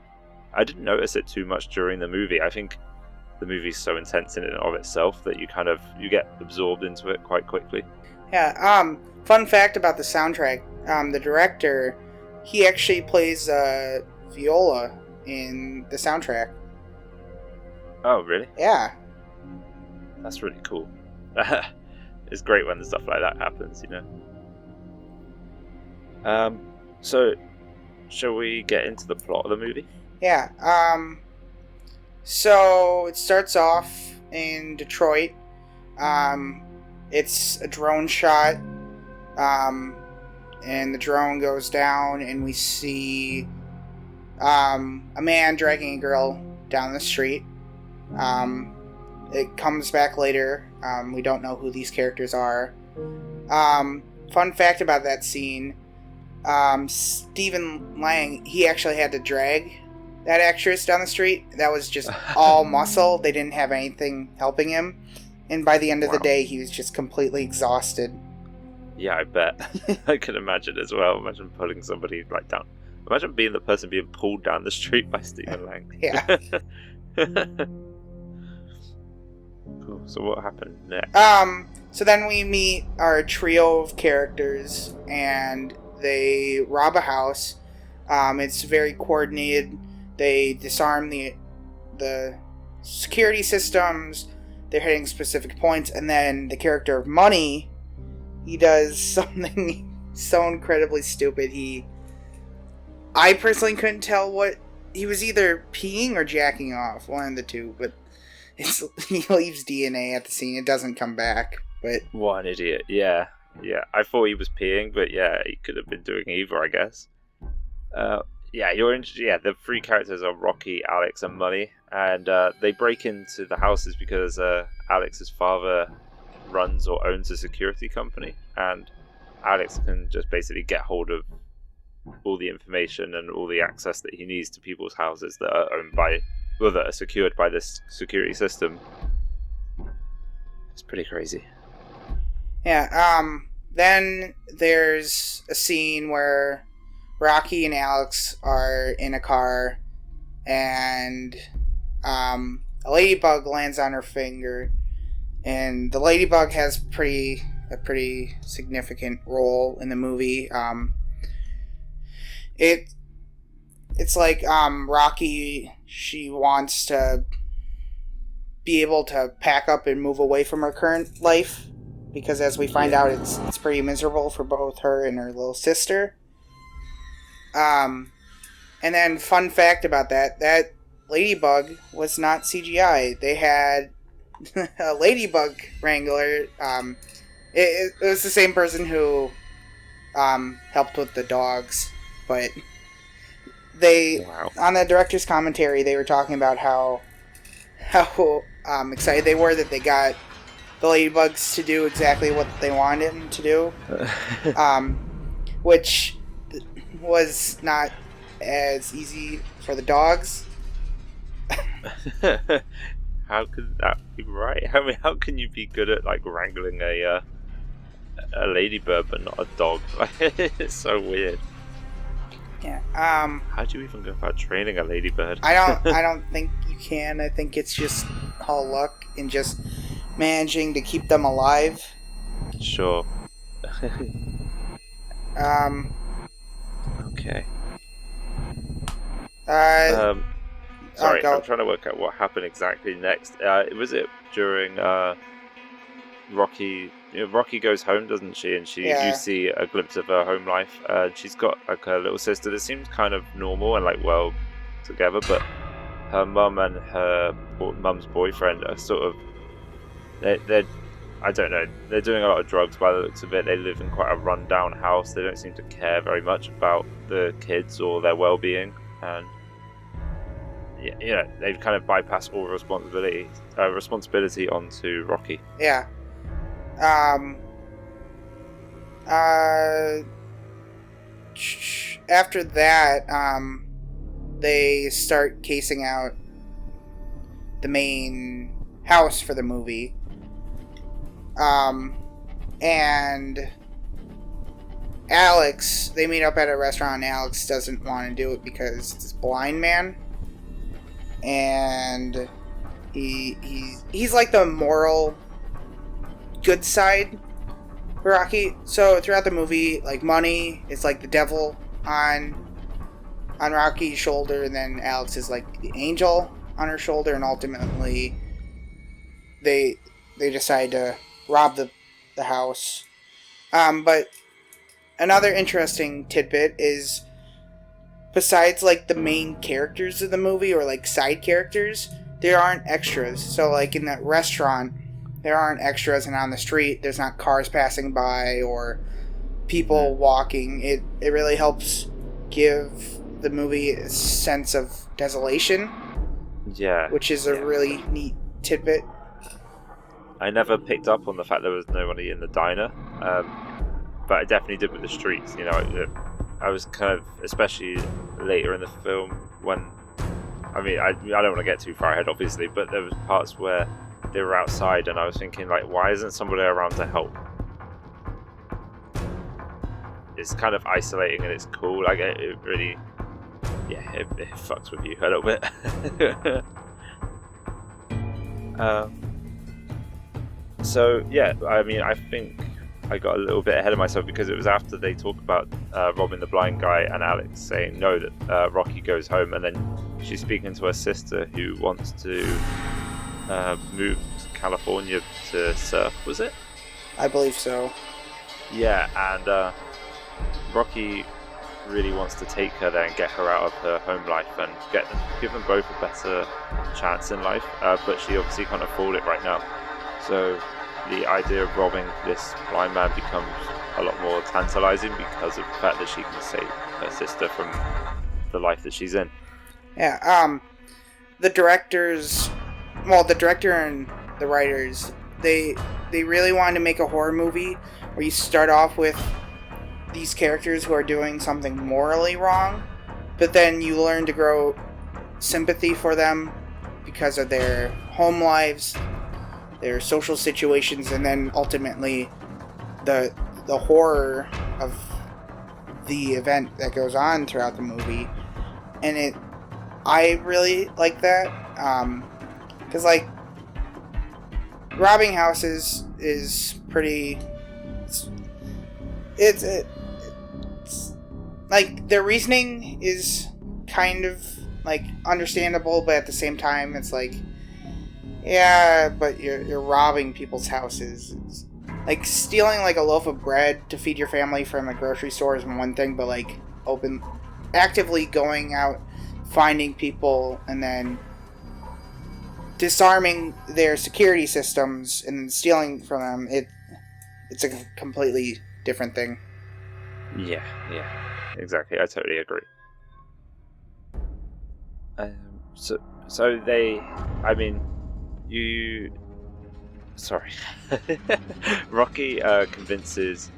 I didn't notice it too much during the movie. I think the movie's so intense in and of itself that you get absorbed into it quite quickly. Yeah. Fun fact about the soundtrack: the director, he actually plays viola in the soundtrack. Oh, really? Yeah. That's really cool. It's great when stuff like that happens, So, shall we get into the plot of the movie? Yeah. So it starts off in Detroit. It's a drone shot. And the drone goes down, and we see a man dragging a girl down the street. It comes back later. We don't know who these characters are. Fun fact about that scene: Stephen Lang, he actually had to drag that actress down the street. That was just all muscle. They didn't have anything helping him. And by the end of the day, he was just completely exhausted. Yeah, I bet. I can imagine as well. Imagine pulling somebody like down. Imagine being the person being pulled down the street by Stephen Lang. Yeah. Cool. So what happened next? So then we meet our trio of characters, and they rob a house. It's very coordinated. They disarm the security systems. They're hitting specific points, and then the character of Money, he does something so incredibly stupid. I personally couldn't tell what he was, either peeing or jacking off, one of the two. But he leaves DNA at the scene. It doesn't come back. But what an idiot! Yeah. I thought he was peeing, but yeah, he could have been doing either, I guess. The three characters are Rocky, Alex, and Money, and they break into the houses because Alex's father runs or owns a security company, and Alex can just basically get hold of all the information and all the access that he needs to people's houses that are that are secured by this security system. It's pretty crazy. Yeah. Then there's a scene where Rocky and Alex are in a car, and a ladybug lands on her finger, and the ladybug has a pretty significant role in the movie. It it's like Rocky. She wants to be able to pack up and move away from her current life because, as we find out, it's pretty miserable for both her and her little sister. And then fun fact about that ladybug was not CGI. They had a ladybug wrangler. It was the same person who helped with the dogs, but on the director's commentary they were talking about how excited they were that they got the ladybugs to do exactly what they wanted them to do, which was not as easy for the dogs. How could that be right? I mean, how can you be good at like wrangling a ladybird but not a dog? It's so weird. Yeah. How do you even go about training a ladybird? I don't think you can. I think it's just all luck and just managing to keep them alive. Sure. Okay. Sorry, I'm trying to work out what happened exactly next. Was it during Rocky? Rocky goes home, doesn't she? And you see a glimpse of her home life. She's got like a little sister that seems kind of normal and like well together, but her mum and her mum's boyfriend are sort of they're I don't know. They're doing a lot of drugs by the looks of it. They live in quite a run-down house. They don't seem to care very much about the kids or their well-being, and they've kind of bypassed all responsibility onto Rocky. Yeah. After that, they start casing out the main house for the movie. And Alex, they meet up at a restaurant, and Alex doesn't want to do it because it's this blind man. And he's like the moral good side for Rocky. So throughout the movie, like money is like the devil on Rocky's shoulder, and then Alex is like the angel on her shoulder, and ultimately they decide to rob the house. But another interesting tidbit is, besides like the main characters of the movie or like side characters, there aren't extras. So like in that restaurant, there aren't extras, and on the street there's not cars passing by or people walking. It really helps give the movie a sense of desolation. Yeah. Which is a really neat tidbit. I never picked up on the fact there was nobody in the diner, but I definitely did with the streets. I was kind of, especially later in the film, when, I don't want to get too far ahead, obviously, but there was parts where they were outside, and I was thinking, like, why isn't somebody around to help? It's kind of isolating, and it's cool. Like, it really, it fucks with you a little bit. So yeah, I think I got a little bit ahead of myself because it was after they talk about robbing the blind guy and Alex saying no, that Rocky goes home, and then she's speaking to her sister who wants to move to California to surf. Was it? I believe so. Yeah, and Rocky really wants to take her there and get her out of her home life and give them both a better chance in life, but she obviously can't afford it right now. So the idea of robbing this blind man becomes a lot more tantalizing because of the fact that she can save her sister from the life that she's in. Yeah, the director and the writers, they really wanted to make a horror movie where you start off with these characters who are doing something morally wrong, but then you learn to grow sympathy for them because of their home lives, their social situations, and then ultimately the horror of the event that goes on throughout the movie, and I really like that, because like robbing houses is pretty. It's like their reasoning is kind of like understandable, but at the same time, it's like, yeah, but you're robbing people's houses. It's like stealing like a loaf of bread to feed your family from the grocery store is one thing, but like actively going out, finding people, and then disarming their security systems and stealing from them, it's a completely different thing. Yeah, exactly. I totally agree. Um, so they, I mean, you. Sorry, Rocky convinces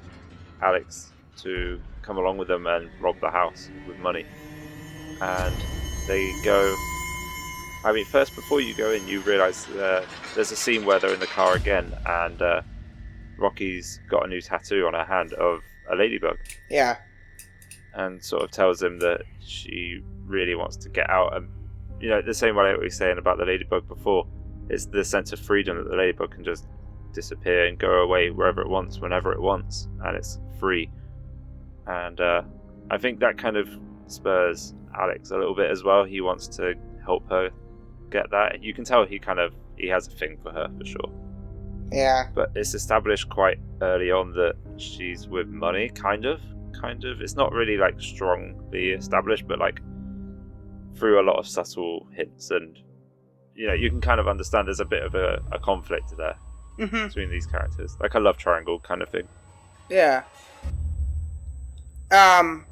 Alex to come along with them and rob the house with money, and they go. I mean, first before you go in, you realise there's a scene where they're in the car again, and Rocky's got a new tattoo on her hand of a ladybug. Yeah. And sort of tells him that she really wants to get out. And, the same way I was saying about the ladybug before, it's the sense of freedom that the ladybug can just disappear and go away wherever it wants, whenever it wants, and it's free. And I think that kind of spurs Alex a little bit as well. He wants to help her get that. You can tell he has a thing for her, for sure. Yeah. But it's established quite early on that she's with money, kind of. It's not really like strongly established, but like through a lot of subtle hints, and you can kind of understand there's a bit of a conflict there between these characters, like a love triangle kind of thing. Yeah. And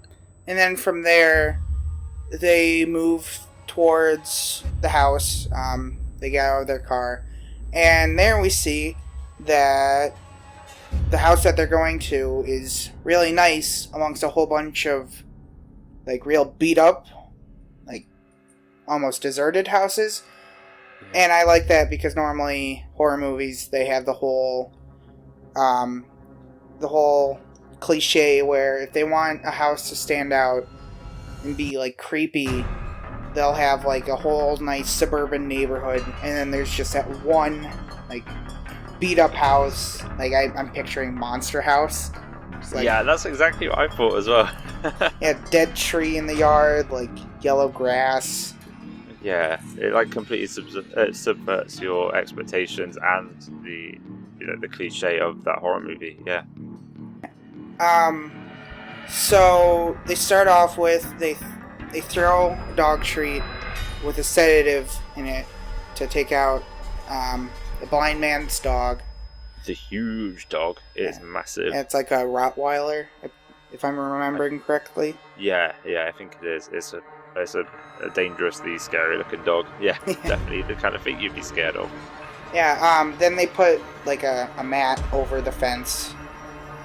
then from there, they move towards the house. They get out of their car, and there we see that the house that they're going to is really nice amongst a whole bunch of like real beat up, like almost deserted houses. And I like that because normally horror movies, they have the whole cliche where if they want a house to stand out and be like creepy, they'll have like a whole nice suburban neighborhood, and then there's just that one like beat up house. Like I'm picturing Monster House. Like, yeah, that's exactly what I thought as well. Yeah, dead tree in the yard, like yellow grass. Yeah, it like completely subverts your expectations and the cliche of that horror movie. Yeah. So they start off with they throw a dog treat with a sedative in it to take out the blind man's dog. It's a huge dog. It's massive. It's like a Rottweiler, if I'm remembering correctly. Yeah, I think it is. It's a dangerously scary looking dog. Yeah, definitely the kind of thing you'd be scared of. Yeah, then they put like a mat over the fence,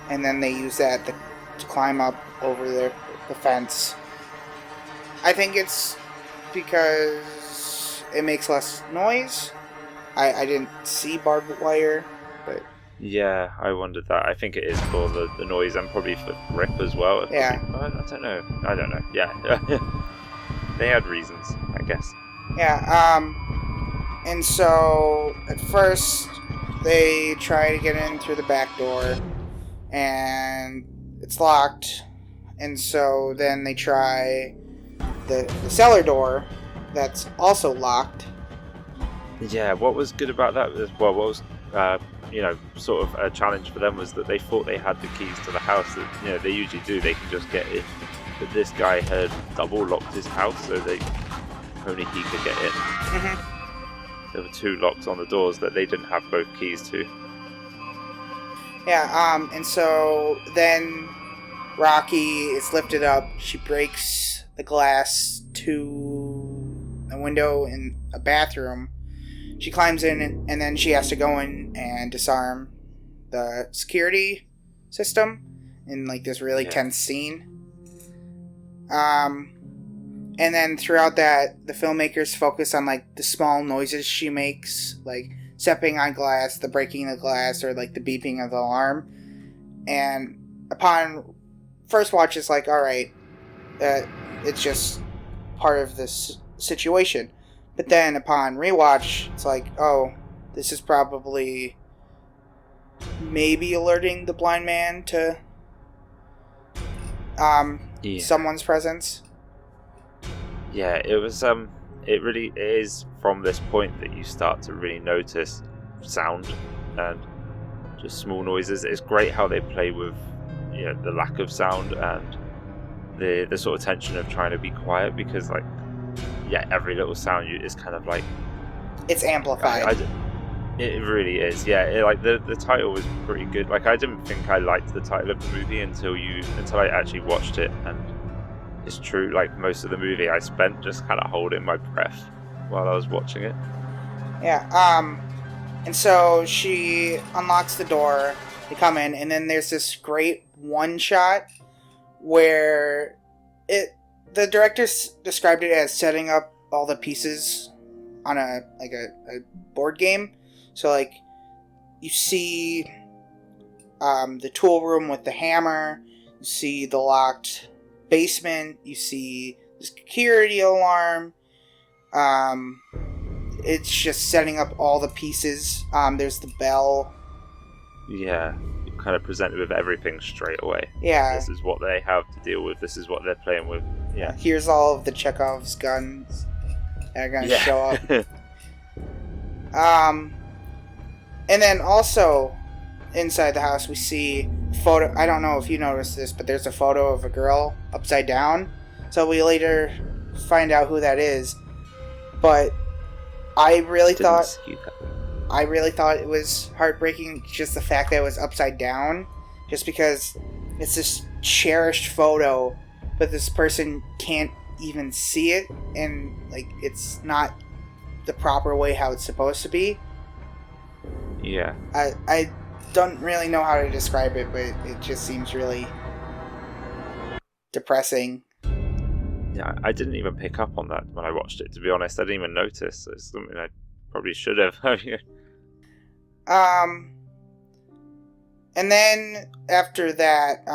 and then they use that to climb up over the fence. I think it's because it makes less noise. I didn't see barbed wire, but... Yeah, I wondered that. I think it is for the noise and probably for grip as well. Yeah. I don't know. Yeah. They had reasons, I guess. Yeah, and so at first they try to get in through the back door, and it's locked, and so then they try the cellar door that's also locked. Yeah, what was good about that was, well, what was sort of a challenge for them was that they thought they had the keys to the house that they usually do. They can just get in, but this guy had double locked his house so that only he could get in. There were two locks on the doors that they didn't have both keys to. Yeah, and so then Rocky is lifted up. She breaks the glass to a window in a bathroom. She climbs in, and then she has to go in and disarm the security system in like this really tense scene. And then throughout that, the filmmakers focus on like the small noises she makes, like stepping on glass, the breaking of the glass, or like the beeping of the alarm. And upon first watch, it's like, all right, it's just part of this situation. But then upon rewatch, it's like, oh, this is probably maybe alerting the blind man to someone's presence. Yeah, it was it really is from this point that you start to really notice sound and just small noises. It's great how they play with the lack of sound and the sort of tension of trying to be quiet, because like every little sound is kind of like it's amplified. It really is. Like the title was pretty good. Like I didn't think I liked the title of the movie until I actually watched it, and it's true. Like most of the movie, I spent just kind of holding my breath while I was watching it. Yeah. And so she unlocks the door. They come in, and then there's this great one shot where the director described it as setting up all the pieces on a board game. So like you see the tool room with the hammer, you see the locked basement, you see the security alarm. It's just setting up all the pieces. There's the bell. Yeah, you're kind of presented with everything straight away. Yeah. This is what they have to deal with. This is what they're playing with. Yeah. Here's all of the Chekhov's guns that are going to show up. And then also inside the house we see a photo. I don't know if you noticed this, but there's a photo of a girl upside down. So we later find out who that is. But I really thought it was heartbreaking, just the fact that it was upside down, just because it's this cherished photo, but this person can't even see it, and like it's not the proper way how it's supposed to be. Yeah. I don't really know how to describe it, but it just seems really depressing. Yeah, I didn't even pick up on that when I watched it, to be honest. I didn't even notice. It's something I probably should have. And then after that,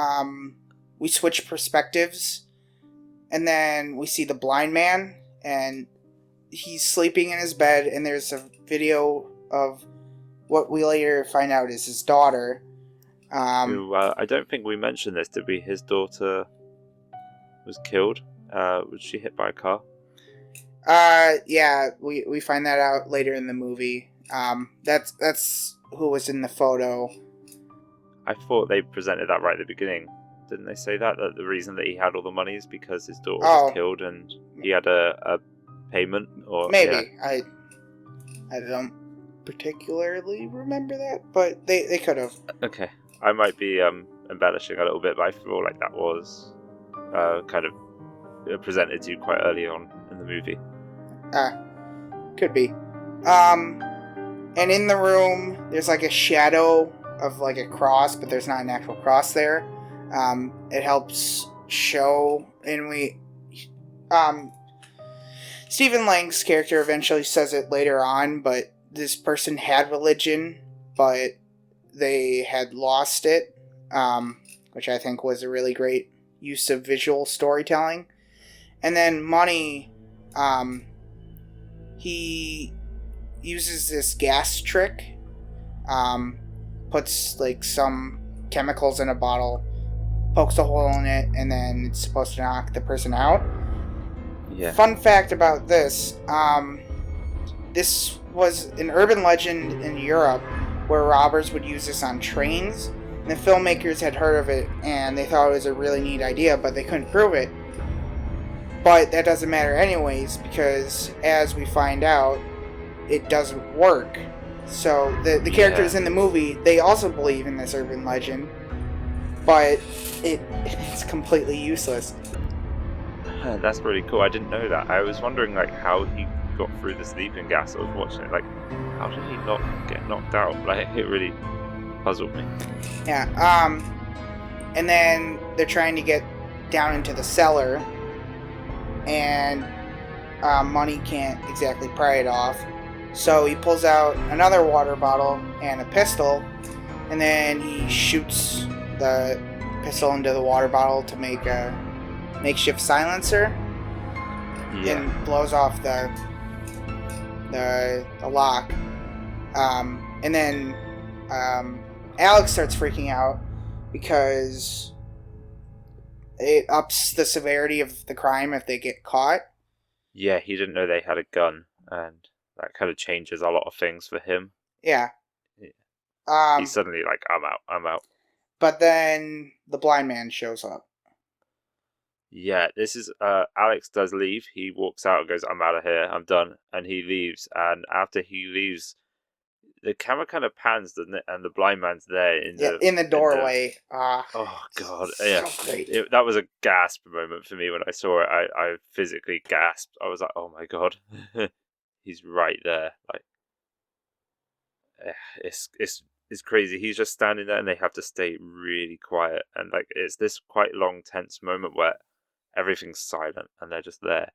we switch perspectives, and then we see the blind man, and he's sleeping in his bed, and there's a video of what we later find out is his daughter. Who, I don't think we mentioned this, did we? His daughter was killed. Was she hit by a car? Yeah, we find that out later in the movie. That's who was in the photo. I thought they presented that right at the beginning. Didn't they say that the reason that he had all the money is because his daughter was killed and he had a payment? Or maybe. Yeah. I don't particularly remember that, but they could have. Okay, I might be embellishing a little bit, but I feel like that was kind of presented to you quite early on in the movie. Could be. And in the room, there's like a shadow of like a cross, but there's not an actual cross there. It helps show, and Stephen Lang's character eventually says it later on, but this person had religion, but they had lost it, which I think was a really great use of visual storytelling. And then money, he uses this gas trick, puts like some chemicals in a bottle, pokes a hole in it, and then it's supposed to knock the person out. Yeah. Fun fact about this, this was an urban legend in Europe where robbers would use this on trains, and the filmmakers had heard of it and they thought it was a really neat idea, but they couldn't prove it. But that doesn't matter anyways, because as we find out, it doesn't work. So the characters in the movie, they also believe in this urban legend, but it's completely useless. That's really cool. I didn't know that. I was wondering like how he got through the sleeping gas. I was watching it like, how did he not get knocked out? Like it really puzzled me. Yeah. And then they're trying to get down into the cellar, and Money can't exactly pry it off. So he pulls out another water bottle and a pistol, and then he shoots the pistol into the water bottle to make a makeshift silencer Yeah. and blows off the lock. And then Alex starts freaking out because it ups the severity of the crime if they get caught. Yeah, he didn't know they had a gun, and that kind of changes a lot of things for him. Yeah. Yeah. He's Um, suddenly like, I'm out, I'm out. but then the blind man shows up. Yeah, this is Alex does leave. He walks out and goes, I'm out of here, I'm done. And he leaves. And after he leaves, the camera kind of pans, doesn't it? And the blind man's there Yeah, in the doorway. oh god, yeah. So great. That was a gasp moment for me when I saw it. I physically gasped. I was like, oh my god. He's right there. Like it's crazy. He's just standing there and they have to stay really quiet. And like it's this quite long tense moment where everything's silent and they're just there.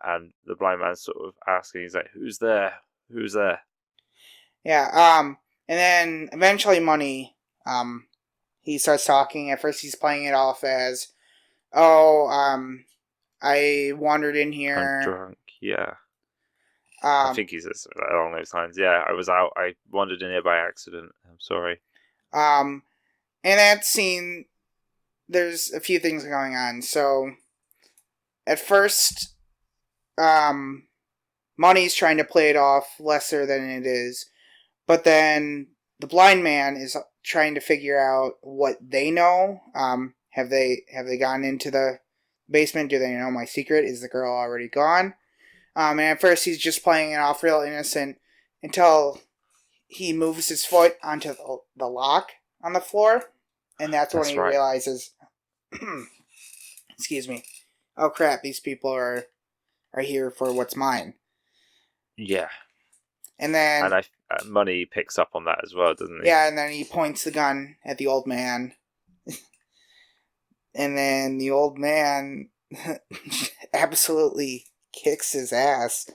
And the blind man's sort of asking, he's like, who's there? Who's there? Yeah. And then eventually, Money. He starts talking. At first, he's playing it off as, "Oh, I wandered in I'm here. drunk, yeah. I Um, think he's along those lines. Yeah, I was out. I wandered in here by accident. I'm sorry. um, in that scene, there's a few things going on. So, at first, um, Money's trying to play it off lesser than it is, but then the blind man is trying to figure out what they know. Have they gone into the basement? Do they know my secret? Is the girl already gone? And at first he's just playing it off real innocent until he moves his foot onto the lock on the floor, and that's when That's he right. realizes, excuse me, oh crap, these people are here for what's mine. Yeah. And then And Money picks up on that as well, doesn't he? yeah, and then he points the gun at the old man, and then the old man absolutely kicks his ass.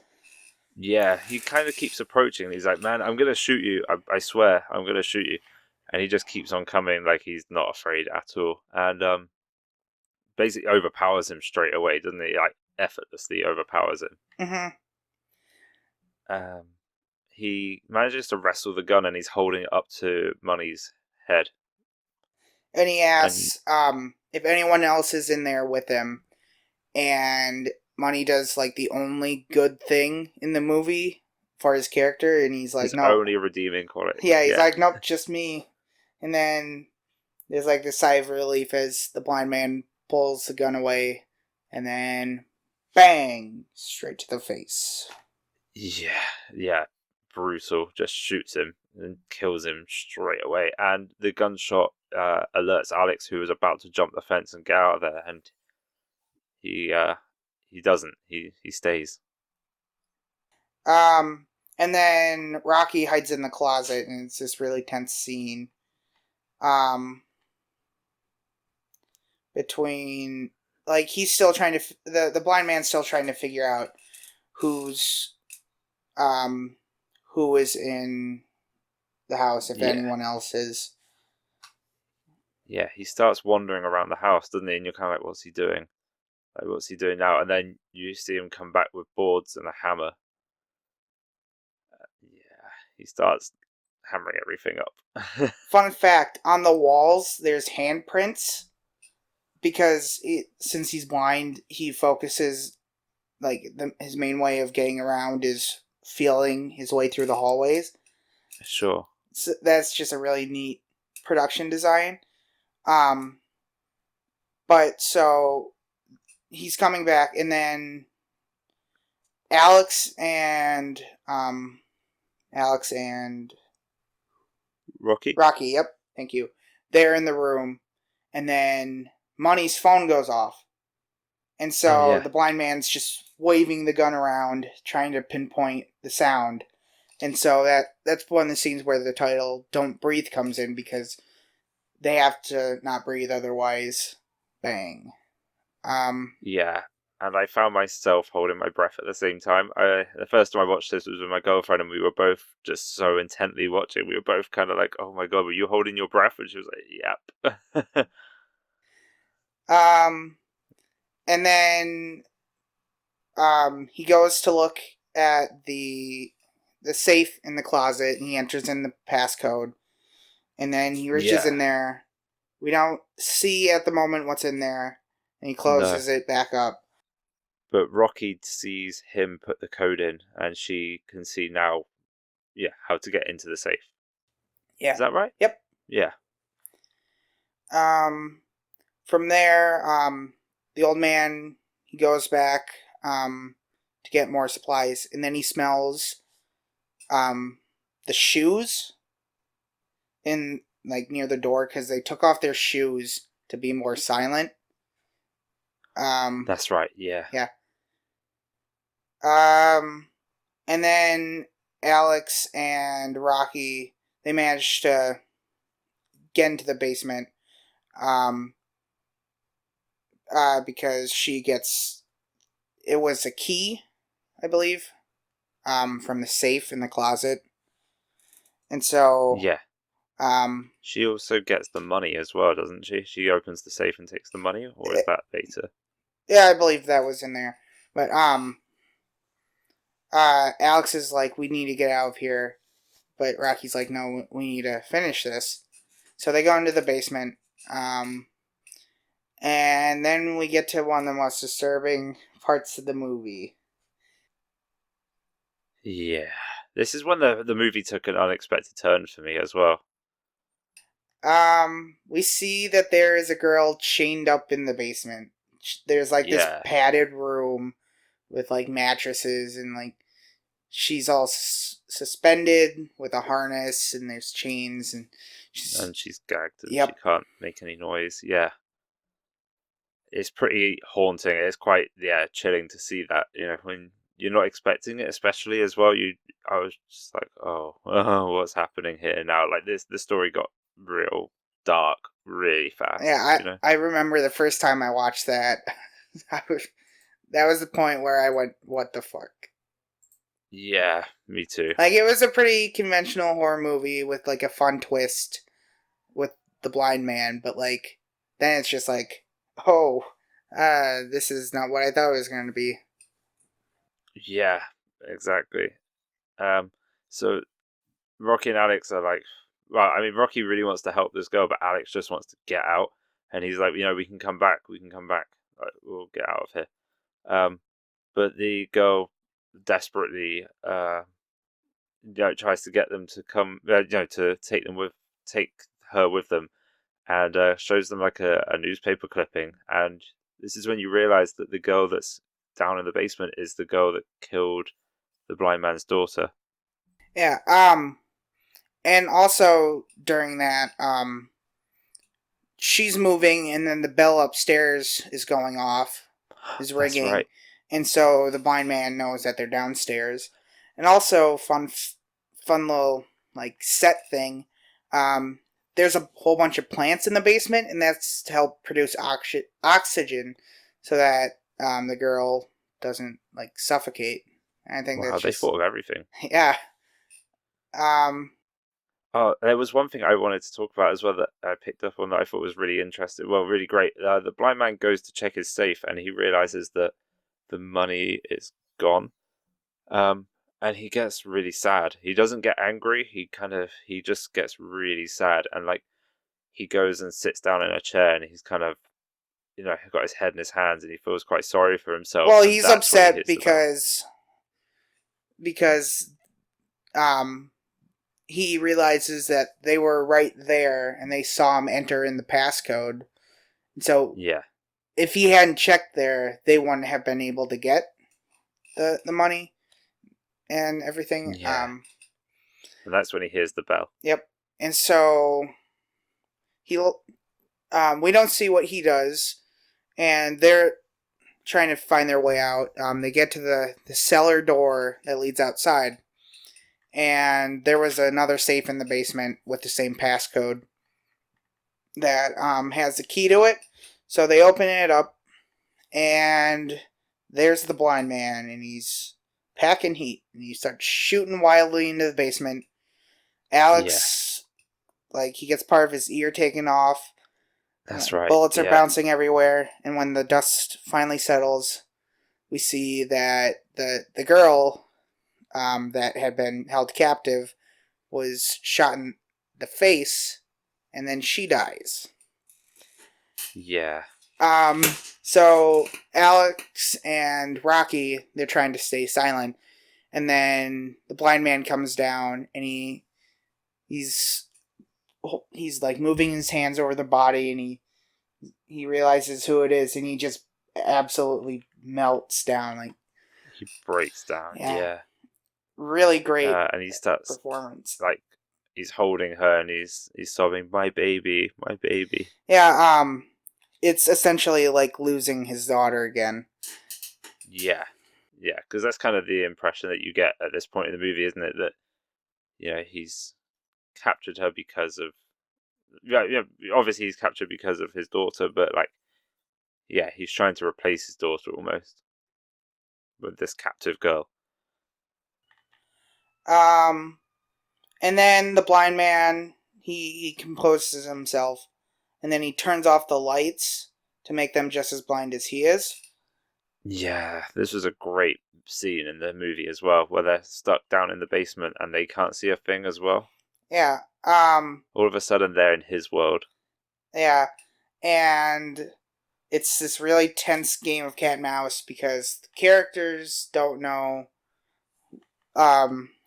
Yeah, he kind of keeps approaching. He's like, man, I'm going to shoot you. I swear, I'm going to shoot you. And he just keeps on coming like he's not afraid at all. And basically overpowers him straight away, doesn't he? Like, effortlessly overpowers him. Mm-hmm. Um, he manages to wrestle the gun and he's holding it up to Money's head. And he And asks if anyone else is in there with him, and Money does like the only good thing in the movie for his character, and he's like, his "No." only redeeming quality. Yeah, he's Yeah. like, "Nope, just me." And then there's like this sigh of relief as the blind man pulls the gun away, and then bang, straight to the face. Yeah, yeah. Brutal. Just shoots him and kills him straight away. And the gunshot alerts Alex, who was about to jump the fence and get out of there. And he doesn't. He stays. And then Rocky hides in the closet, and it's this really tense scene. Um, between like he's still trying to the blind man's still trying to figure out who's who is in the house, if Yeah, anyone else is. yeah. He starts wandering around the house, doesn't he? And you're kind of like, what's he doing? Like, what's he doing now? And then you see him come back with boards and a hammer. Yeah, he starts hammering everything up. Fun fact: on the walls, there's handprints because since he's blind, he focuses like his main way of getting around is feeling his way through the hallways. Sure. So that's just a really neat production design. Um, but so he's coming back, and then Alex and Alex and Rocky? Rocky. Yep, thank you. They're in the room, and then Money's phone goes off, and Oh, so yeah. the blind man's just waving the gun around, trying to pinpoint the sound. And so that's one of the scenes where the title "Don't Breathe" comes in because they have to not breathe, otherwise, bang. Yeah. and I found myself holding my breath at the same time. The first time I watched this was with my girlfriend, and we were both just so intently watching. We were both kind of like, "Oh my god, were you holding your breath?" And she was like, "Yep." Um, and then he goes to look at the safe in the closet, and he enters in the passcode, and then he reaches Yeah. in there. We don't see at the moment what's in there, and he No. closes it back up. But Rocky sees him put the code in, and she can see now, yeah, how to get into the safe. Is Yeah. that right? Yep. Yeah. Um, from there, the old man, he goes back to get more supplies, and then he smells um, the shoes in like near the door because they took off their shoes to be more silent. Um, That's right. Yeah. yeah. Um, and then Alex and Rocky, they managed to get into the basement. Um, because she gets, it was a key, I believe, from the safe in the closet. And so, Yeah. um, She also gets the money as well, doesn't she? She opens the safe and takes the money, or is that later? yeah, I believe that was in there. But Alex is like, we need to get out of here. But Rocky's like, no, we need to finish this. So they go into the basement. Um, and then we get to one of the most disturbing parts of the movie. Yeah. This is when the movie took an unexpected turn for me as well. We see that there is a girl chained up in the basement. There's like this Yeah. padded room with like mattresses and like she's all suspended with a harness and there's chains and she's And she's gagged and she yep. can't make any noise. Yeah. It's pretty haunting. It's quite, yeah, chilling to see that, when you're not expecting it, especially as well. I was just like, oh, oh, what's happening here now? Like the story got real dark really fast, Yeah, I remember the first time I watched that. That was the point where I went, what the fuck? Yeah, me too. Like it was a pretty conventional horror movie with like a fun twist with the blind man, but like then it's just like, oh, this is not what I thought it was going to be. Yeah, exactly. Um, so Rocky and Alex are like, well, I mean, Rocky really wants to help this girl, but Alex just wants to get out, and he's like, we can come back, like, we'll get out of here. Um, but the girl desperately, tries to get them to come, to take her with them, and shows them like a newspaper clipping, and this is when you realize that the girl that's down in the basement is the girl that killed the blind man's daughter. Yeah. And also during that, she's moving, and then the bell upstairs is going off, is That's ringing, right. and so the blind man knows that they're downstairs. And also, fun little like set thing. Um, there's a whole bunch of plants in the basement, and that's to help produce oxygen, so that the girl doesn't like suffocate. And I think Wow, that's they just thought of everything. yeah. Um, Oh, there was one thing I wanted to talk about as well that I picked up on that I thought was really interesting. Well, really great. The blind man goes to check his safe and he realizes that the money is gone. Um, and he gets really sad. He doesn't get angry. He just gets really sad, and like he goes and sits down in a chair and he's kind of, got his head in his hands and he feels quite sorry for himself. well, And he's that's when he upset hits the bell. because um he realizes that they were right there and they saw him enter in the passcode. And so Yeah, if he hadn't checked there, they wouldn't have been able to get the money and everything. yeah. And that's when he hears the bell. Yep. And so he we don't see what he does, and they're trying to find their way out. They get to the cellar door that leads outside, and there was another safe in the basement with the same passcode that has the key to it. So they open it up, and there's the blind man, and he's packing heat, and he starts shooting wildly into the basement. Yeah, Alex, like, he gets part of his ear taken off. that's right. Bullets are Yeah, bouncing everywhere, and when the dust finally settles, we see that the girl that had been held captive was shot in the face, and then she dies. yeah, Um, so Alex and Rocky, they're trying to stay silent, and then the blind man comes down, and he's like moving his hands over the body, and he realizes who it is, and he just absolutely melts down. Like, he breaks down. yeah, Yeah, really great and he starts performance. like he's holding her and he's sobbing, "My baby, my baby." Yeah, it's essentially like losing his daughter again. Yeah, yeah, because that's kind of the impression that you get at this point in the movie, isn't it? That he's captured her because of obviously he's captured because of his daughter, but like he's trying to replace his daughter almost with this captive girl. Um, and then the blind man, he composes himself, and then he turns off the lights to make them just as blind as he is. Yeah, this was a great scene in the movie as well, where they're stuck down in the basement and they can't see a thing as well. Yeah. All of a sudden, they're in his world. Yeah. And it's this really tense game of cat and mouse because the characters don't know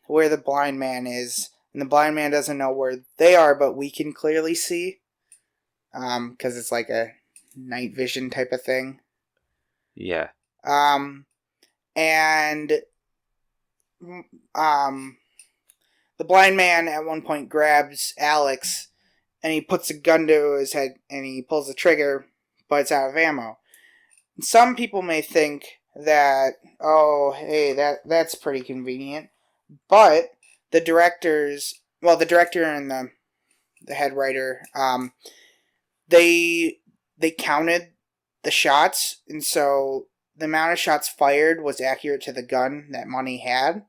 where the blind man is, and the blind man doesn't know where they are, but we can clearly see because it's like a night vision type of thing. Yeah. Um, and um, the blind man at one point grabs Alex, and he puts a gun to his head, and he pulls the trigger, but it's out of ammo. And some people may think that, oh, hey, that's pretty convenient, but the the director and the head writer, they counted the shots, and so the amount of shots fired was accurate to the gun that Money had.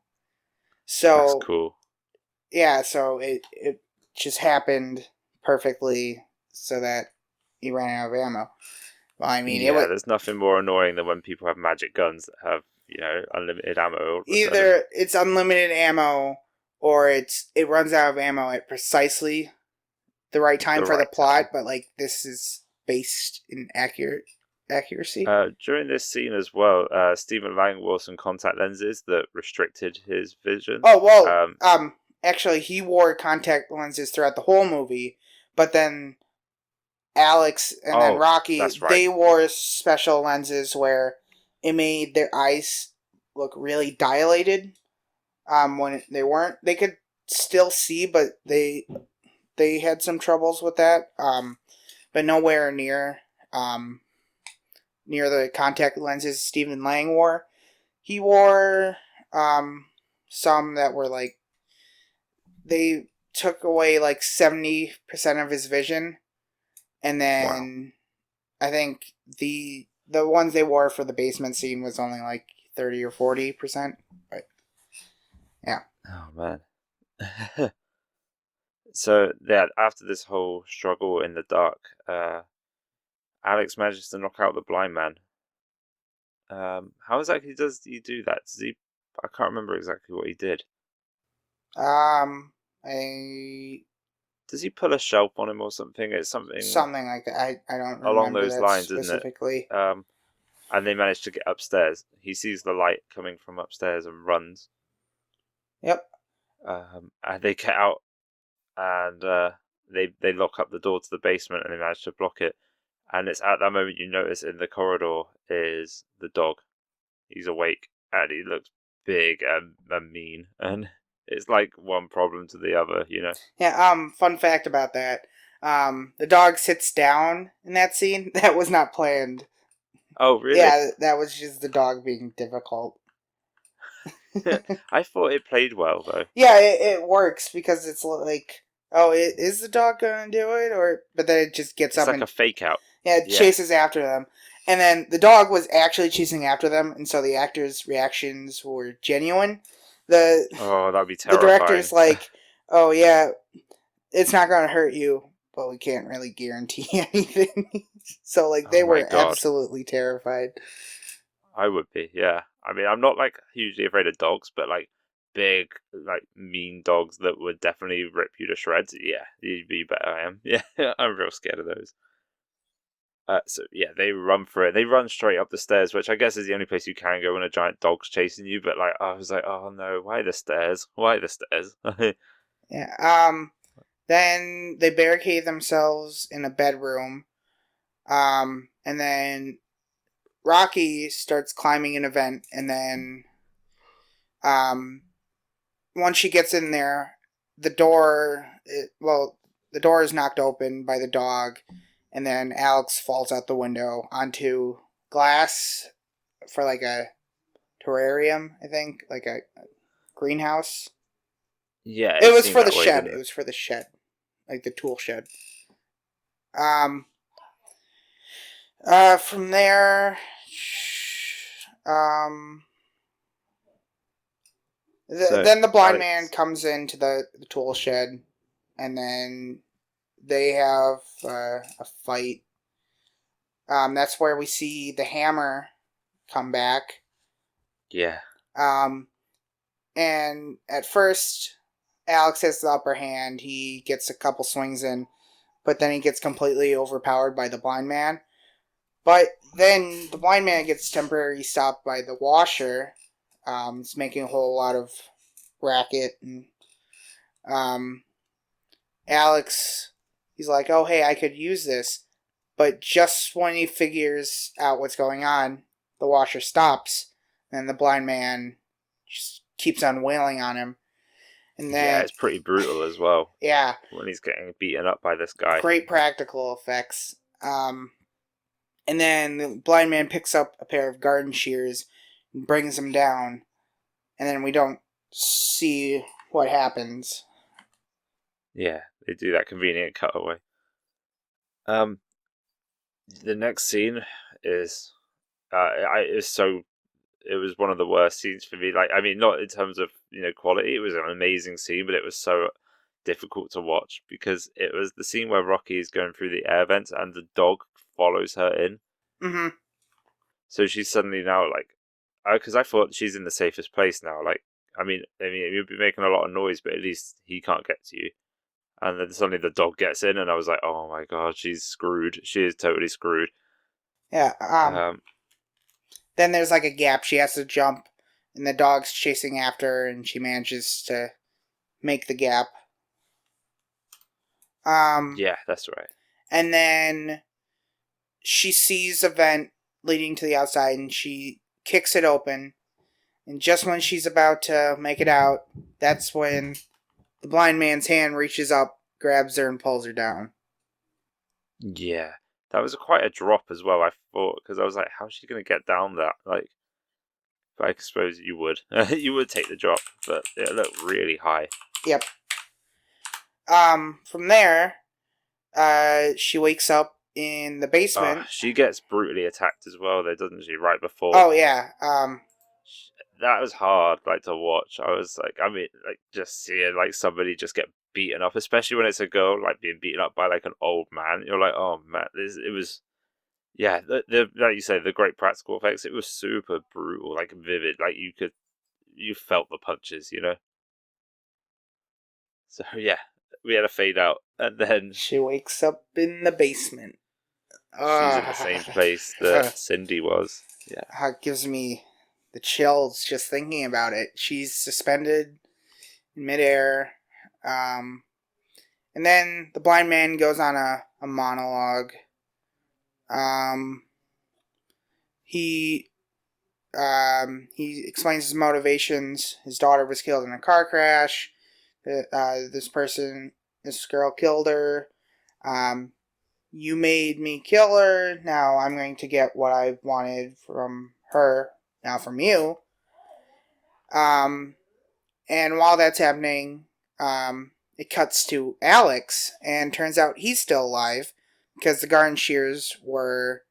That's So cool. yeah, so it just happened perfectly so that he ran out of ammo. Well, I mean, it Yeah, was there's nothing more annoying than when people have magic guns that have, unlimited ammo all of a sudden. either it's unlimited ammo or it runs out of ammo at precisely the right time The for the right plot, time. but like this is based in accuracy. During this scene as well, Stephen Lang wore some contact lenses that restricted his vision. Oh well, Um, actually he wore contact lenses throughout the whole movie, but then Alex and then oh, Rocky, that's right. they wore special lenses where it made their eyes look really dilated. When they weren't, they could still see, but they had some troubles with that. But nowhere um, near the contact lenses Stephen Lang wore. He wore some that were like they took away like 70% of his vision, and Wow. then I think the ones they wore for the basement scene was only like 30 or 40%. But yeah. Oh man. So yeah, after this whole struggle in the dark, Alex manages to knock out the blind man. How exactly does he do that? Does he? I can't remember exactly what he did. I Does he pull a shelf on him or something? It's something something like that. I don't along remember those that lines, isn't it? specifically. And they manage to get upstairs. He sees the light coming from upstairs and runs. Yep. And they get out and they lock up the door to the basement and they manage to block it. And it's at that moment you notice in the corridor is the dog. He's awake and he looks big and mean, and it's like one problem to the other. Yeah. Fun fact about that. The dog sits down in that scene. That was not planned. Oh, really? Yeah, that was just the dog being difficult. I thought it played well though. Yeah, it works because it's like, oh, is the dog gonna do it, or but then it just gets It's up like and a fake out. yeah, it Yeah, chases after them. And then the dog was actually chasing after them, and so the actors' reactions were genuine. The Oh, that'd be the terrifying. director's like, "Oh yeah, it's not gonna hurt you, but we can't really guarantee anything." So like they Oh my were god. absolutely terrified. I would be, yeah. I mean, I'm not like hugely afraid of dogs, but like big, like mean dogs that would definitely rip you to shreds. Yeah, you bet I am. Yeah, I'm real scared of those. So yeah, they run for it. They run straight up the stairs, which I guess is the only place you can go when a giant dog's chasing you. But like, I was like, oh no, why the stairs? Why the stairs? Yeah. Then they barricade themselves in a bedroom. And then Rocky starts climbing an event, and then um, once she gets in there, the door is knocked open by the dog, and then Alex falls out the window onto glass for like a terrarium, I think, like a greenhouse. Yeah, It it was seemed for the that way, shed. didn't It it? was for the shed, like the tool shed. Um, from there, um, So then the blind man Alex, comes into the tool shed, and then they have a fight. That's where we see the hammer come back. yeah, Um, and at first, Alex has the upper hand. He gets a couple swings in, but then he gets completely overpowered by the blind man. But then the blind man gets temporarily stopped by the washer. It's making a whole lot of racket, and um, Alex, he's like, "Oh hey, I could use this," but just when he figures out what's going on, the washer stops, and the blind man just keeps on wailing on him. And yeah, then, it's pretty brutal as well yeah, when he's getting beaten up by this guy. great practical effects. And then the blind man picks up a pair of garden shears and brings him down, and then we don't see what happens. Yeah, they do that convenient cutaway. Um, the next scene is, is so. It was one of the worst scenes for me. Like, I mean, not in terms of quality. It was an amazing scene, but it was so difficult to watch because it was the scene where Rocky is going through the air vents and the dog follows her in. Mm-hmm. So she's suddenly now like, because I thought she's in the safest place now. Like, I mean, you'd be making a lot of noise, but at least he can't get to you. And then suddenly the dog gets in, and I was like, "Oh my god, she's screwed. She is totally screwed." Yeah. Um, Then there's like a gap. She has to jump, and the dog's chasing after her, and she manages to make the gap. Um, yeah, that's right. and then she sees a vent leading to the outside, and she kicks it open. And just when she's about to make it out, that's when the blind man's hand reaches up, grabs her, and pulls her down. Yeah, that was quite a drop as well. I thought because I was like, "How's she gonna get down that?" Like, but I suppose you would, you would take the drop, but it looked really high. Yep. From there, she wakes up in the basement. She gets brutally attacked as well. There doesn't she? Right before Oh yeah. that was hard, like to watch. I was like, I mean, like just seeing like somebody just get beaten up, especially when it's a girl, like being beaten up by like an old man. You're like, oh man, it was. Yeah, the like you say, the great practical effects. It was super brutal, like vivid. Like you felt the punches. So yeah, we had a fade out, and then She wakes up in the basement. she's in the same place that Cindy was. Yeah, It gives me the chills just thinking about it. She's suspended in midair. Um, and then the blind man goes on a monologue. Um, he he explains his motivations. His daughter was killed in a car crash. This girl killed her. Um, you made me kill her. Now I'm going to get what I wanted from her. Now from you. Um, and while that's happening, it cuts to Alex, and turns out he's still alive because the garden shears were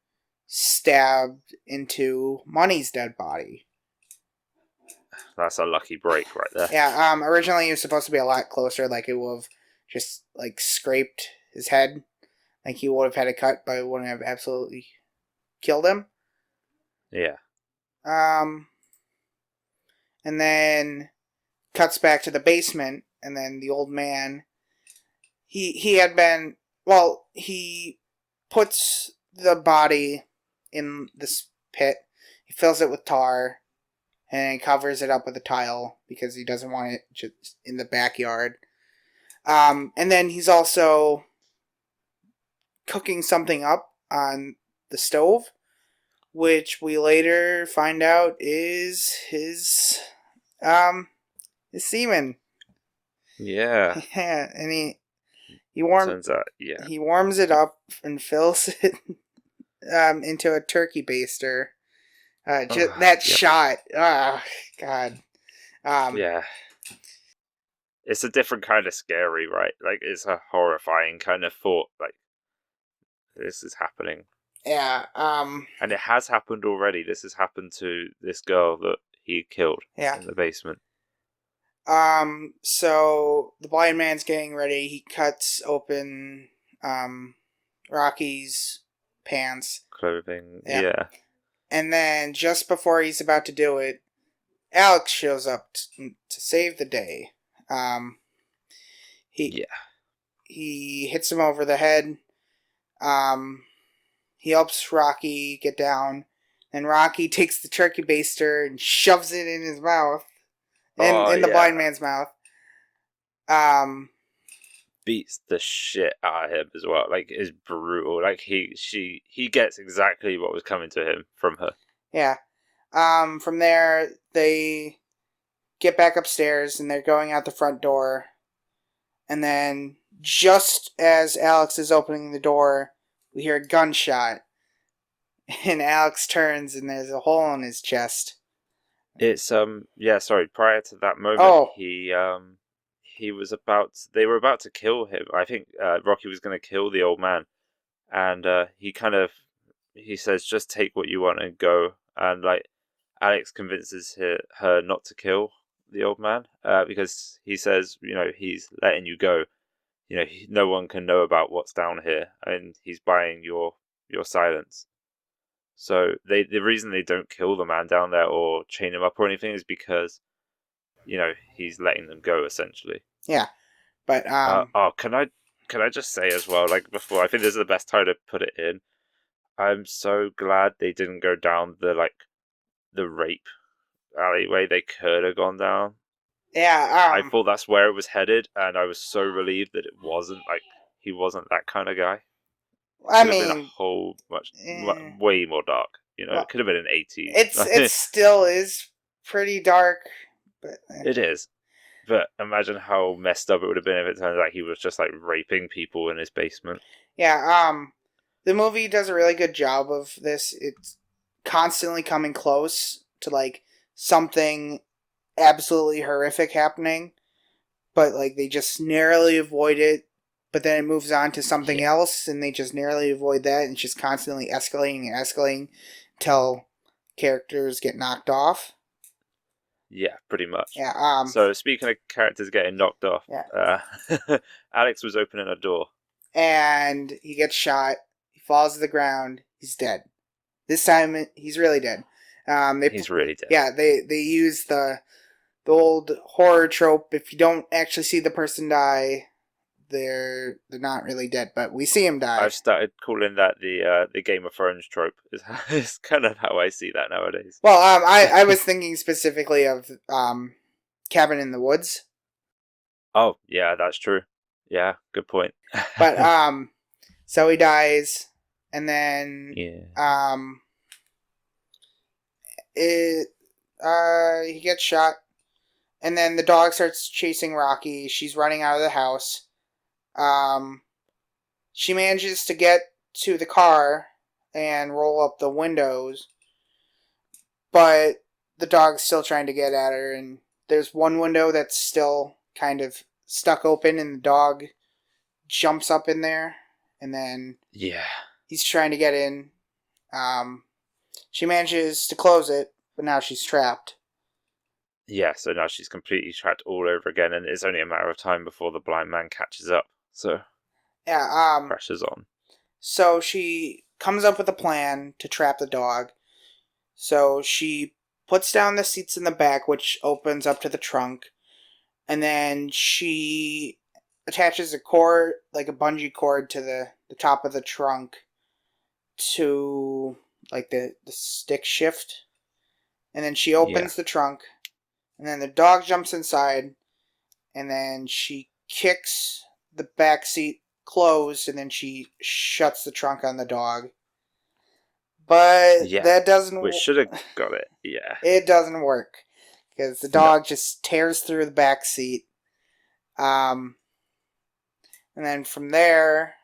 stabbed into Money's dead body. That's a lucky break right there. Yeah, originally he was supposed to be a lot closer, like it would have just, like, scraped his head. Like, he would have had a cut, but it wouldn't have absolutely killed him. Yeah. Um, and then cuts back to the basement, and then the old man, he had been, well, he puts the body in this pit, he fills it with tar, and he covers it up with a tile, because he doesn't want it just in the backyard. And then he's also cooking something up on the stove, which we later find out is his semen. Yeah. Yeah, and Turns out, yeah. he warms it up and fills it into a turkey baster. Just that Yep. shot. Ah, God. Yeah. It's a different kind of scary, right? Like, it's a horrifying kind of thought. Like, this is happening. Yeah. And it has happened already. This has happened to this girl that he killed Yeah. in the basement. So the blind man's getting ready. He cuts open Rocky's pants. Clothing. Yeah. Yeah. And then just before he's about to do it, Alex shows up to save the day. He hits him over the head. He helps Rocky get down. And Rocky takes the turkey baster and shoves it in his mouth. In the blind man's mouth. Beats the shit out of him as well. Like, it's brutal. Like, he gets exactly what was coming to him from her. Yeah. From there, they get back upstairs and they're going out the front door. And then, just as Alex is opening the door, we hear a gunshot. And Alex turns and there's a hole in his chest. It's prior to that moment, they were about to kill him. I think Rocky was going to kill the old man, and he says, just take what you want and go. And like, Alex convinces her not to kill the old man, because he says, he's letting you go. No one can know about what's down here, and he's buying your silence. So the reason they don't kill the man down there or chain him up or anything is because, he's letting them go essentially. Yeah, but can I just say as well, like before, I think this is the best time to put it in. I'm so glad they didn't go down the rape alleyway they could have gone down. Yeah, I thought that's where it was headed, and I was so relieved that it wasn't. Like, he wasn't that kind of guy. I Could have been a mean, whole way more dark. well, it could have been an 18. it still is pretty dark, but It is. But imagine how messed up it would have been if it turns out he was just like raping people in his basement. yeah, the movie does a really good job of this. It's constantly coming close to like something absolutely horrific happening, but like they just narrowly avoid it. But then it moves on to something else, and they just narrowly avoid that, and it's just constantly escalating and escalating until characters get knocked off. Yeah, pretty much. Yeah. So speaking of characters getting knocked off, yeah. Alex was opening a door, and he gets shot. He falls to the ground. He's dead. This time, he's really dead. He's really dead. Yeah, they use the old horror trope. If you don't actually see the person die, they're not really dead, but we see him die. I've started calling that the Game of Thrones trope. It's kind of how I see that nowadays. Well, I was thinking specifically of Cabin in the Woods. Oh, yeah, that's true. Yeah, good point. But so he dies, and then he gets shot, and then the dog starts chasing Rocky. She's running out of the house. She manages to get to the car and roll up the windows, but the dog's still trying to get at her, and there's one window that's still kind of stuck open, and the dog jumps up in there, and then he's trying to get in, She manages to close it, but now she's trapped. Yeah, so now she's completely trapped all over again, and it's only a matter of time before the blind man catches up. So Yeah, pressure's on. so she comes up with a plan to trap the dog. So she puts down the seats in the back, which opens up to the trunk, and then she attaches a cord, like a bungee cord, to the top of the trunk to like the stick shift. And then she Yeah, opens the trunk, and then the dog jumps inside, and then she kicks the back seat closed, and then she shuts the trunk on the dog. But yeah, that doesn't. which should have got it. Yeah, It doesn't work because the no, dog just tears through the back seat. Um, and then from there,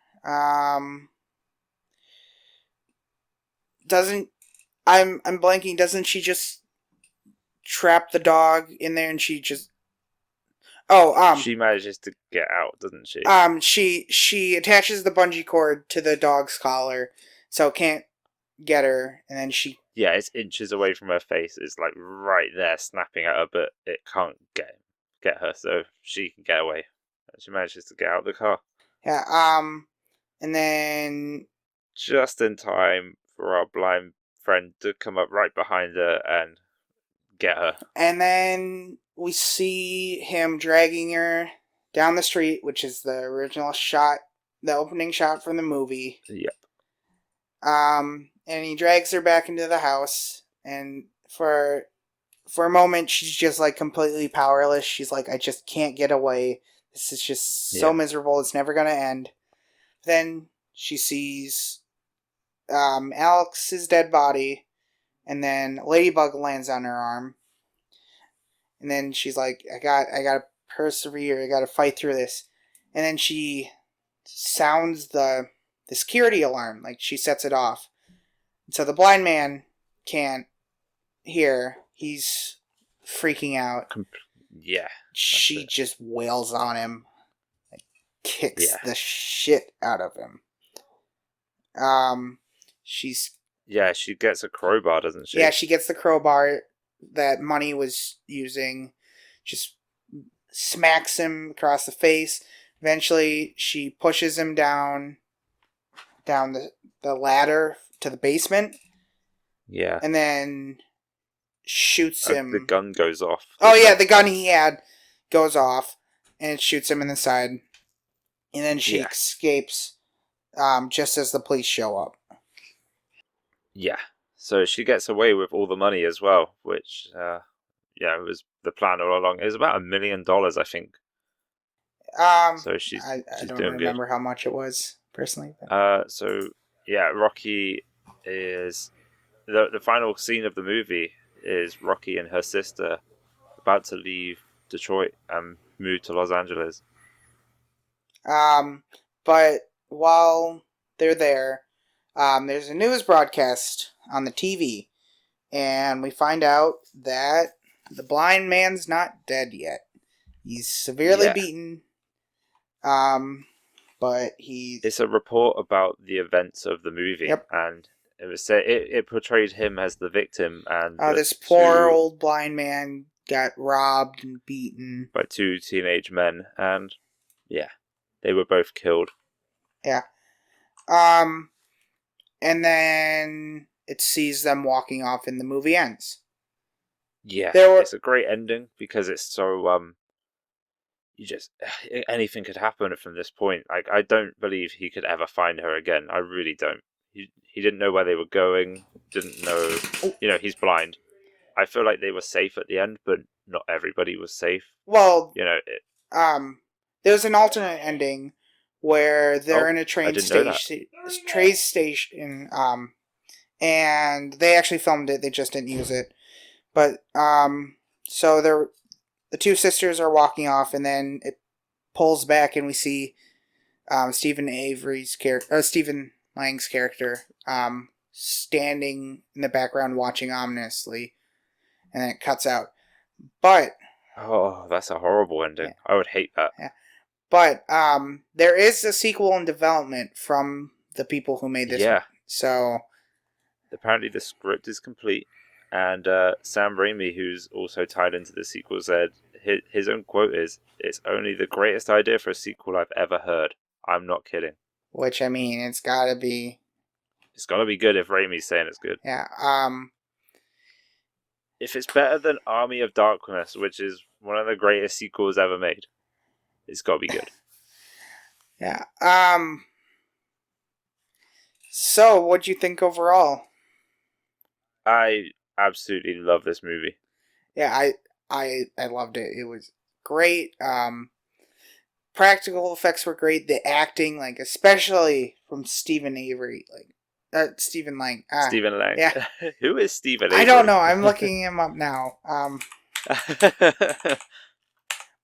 doesn't I'm blanking. Doesn't she just trap the dog in there and she just oh she manages to get out, doesn't she? she attaches the bungee cord to the dog's collar so it can't get her, and then she Yeah, it's inches away from her face. It's like right there, snapping at her, but it can't get her, so she can get away. And she manages to get out of the car yeah and then just in time for our blind friend to come up right behind her and get her. we see him dragging her down the street, which is the original shot, the opening shot from the movie. Yep. And he drags her back into the house, and for a moment she's just like completely powerless. She's like, I just can't get away. This is just so Yeah. miserable. It's never gonna end. Then she sees Alex's dead body, and then Ladybug lands on her arm. And then she's like, I gotta persevere. I gotta fight through this. And then she sounds the security alarm. Like, she sets it off. And so the blind man can't hear. He's freaking out. Yeah. She just wails on him. Like, kicks Yeah. the shit out of him. She's Yeah, she gets a crowbar, doesn't she? Yeah, she gets the crowbar that Money was using, just smacks him across the face. Eventually, she pushes him down the ladder to the basement. Yeah. And then shoots him. The gun goes off. Oh yeah, the gun he had goes off, and it shoots him in the side. And then she escapes just as the police show up. Yeah. So she gets away with all the money as well, which, was the plan all along. It was about $1 million, I think. So she's don't doing remember good. how much it was, personally. Rocky is... The final scene of the movie is Rocky and her sister about to leave Detroit and move to Los Angeles. But while they're there, there's a news broadcast on the TV, and we find out that the blind man's not dead yet. He's severely beaten, but It's a report about the events of the movie, and it was it portrayed him as the victim, and this poor old blind man got robbed and beaten by two teenage men, and they were both killed. Yeah. And then it sees them walking off and the movie ends. Yeah, it's a great ending because it's so anything could happen from this point. Like, I don't believe he could ever find her again. I really don't. He didn't know where they were going. Didn't know. He's blind. I feel like they were safe at the end, but not everybody was safe. Well, there's an alternate ending where they're in a train station, and they actually filmed it. They just didn't use it. But so the two sisters are walking off, and then it pulls back, and we see Stephen Lang's character standing in the background watching ominously, and then it cuts out. But that's a horrible ending. Yeah. I would hate that. Yeah. But there is a sequel in development from the people who made this one. So apparently the script is complete, and Sam Raimi, who's also tied into the sequel, said his own quote is, "It's only the greatest idea for a sequel I've ever heard." I'm not kidding. Which, I mean, it's gotta be. It's got to be good if Raimi's saying it's good. Yeah. If it's better than Army of Darkness, which is one of the greatest sequels ever made, it's got to be good. Yeah. So, what'd you think overall? I absolutely love this movie. Yeah, I loved it. It was great. Practical effects were great. The acting, like especially from Stephen Avery, Stephen Lang. Stephen Lang. Yeah. Who is Stephen Avery? I don't know. I'm looking him up now.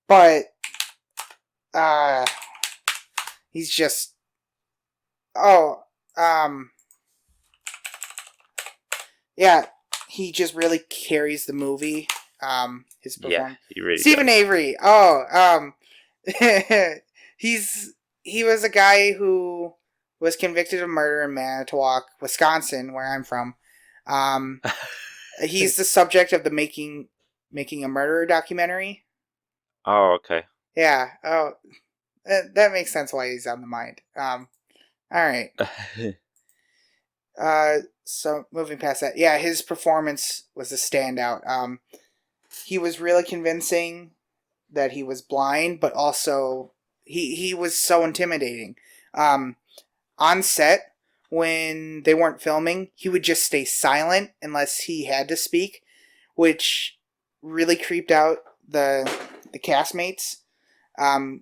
But he's just yeah, he just really carries the movie. His performance. Yeah, he really Stephen does. Avery. He was a guy who was convicted of murder in Manitowoc, Wisconsin, where I'm from. He's the subject of the Making a Murderer documentary. Oh, okay. Yeah. Oh, that makes sense why he's on the mind. All right. So moving past that, yeah, his performance was a standout. He was really convincing that he was blind, but also he was so intimidating. On set, when they weren't filming, he would just stay silent unless he had to speak, which really creeped out the castmates.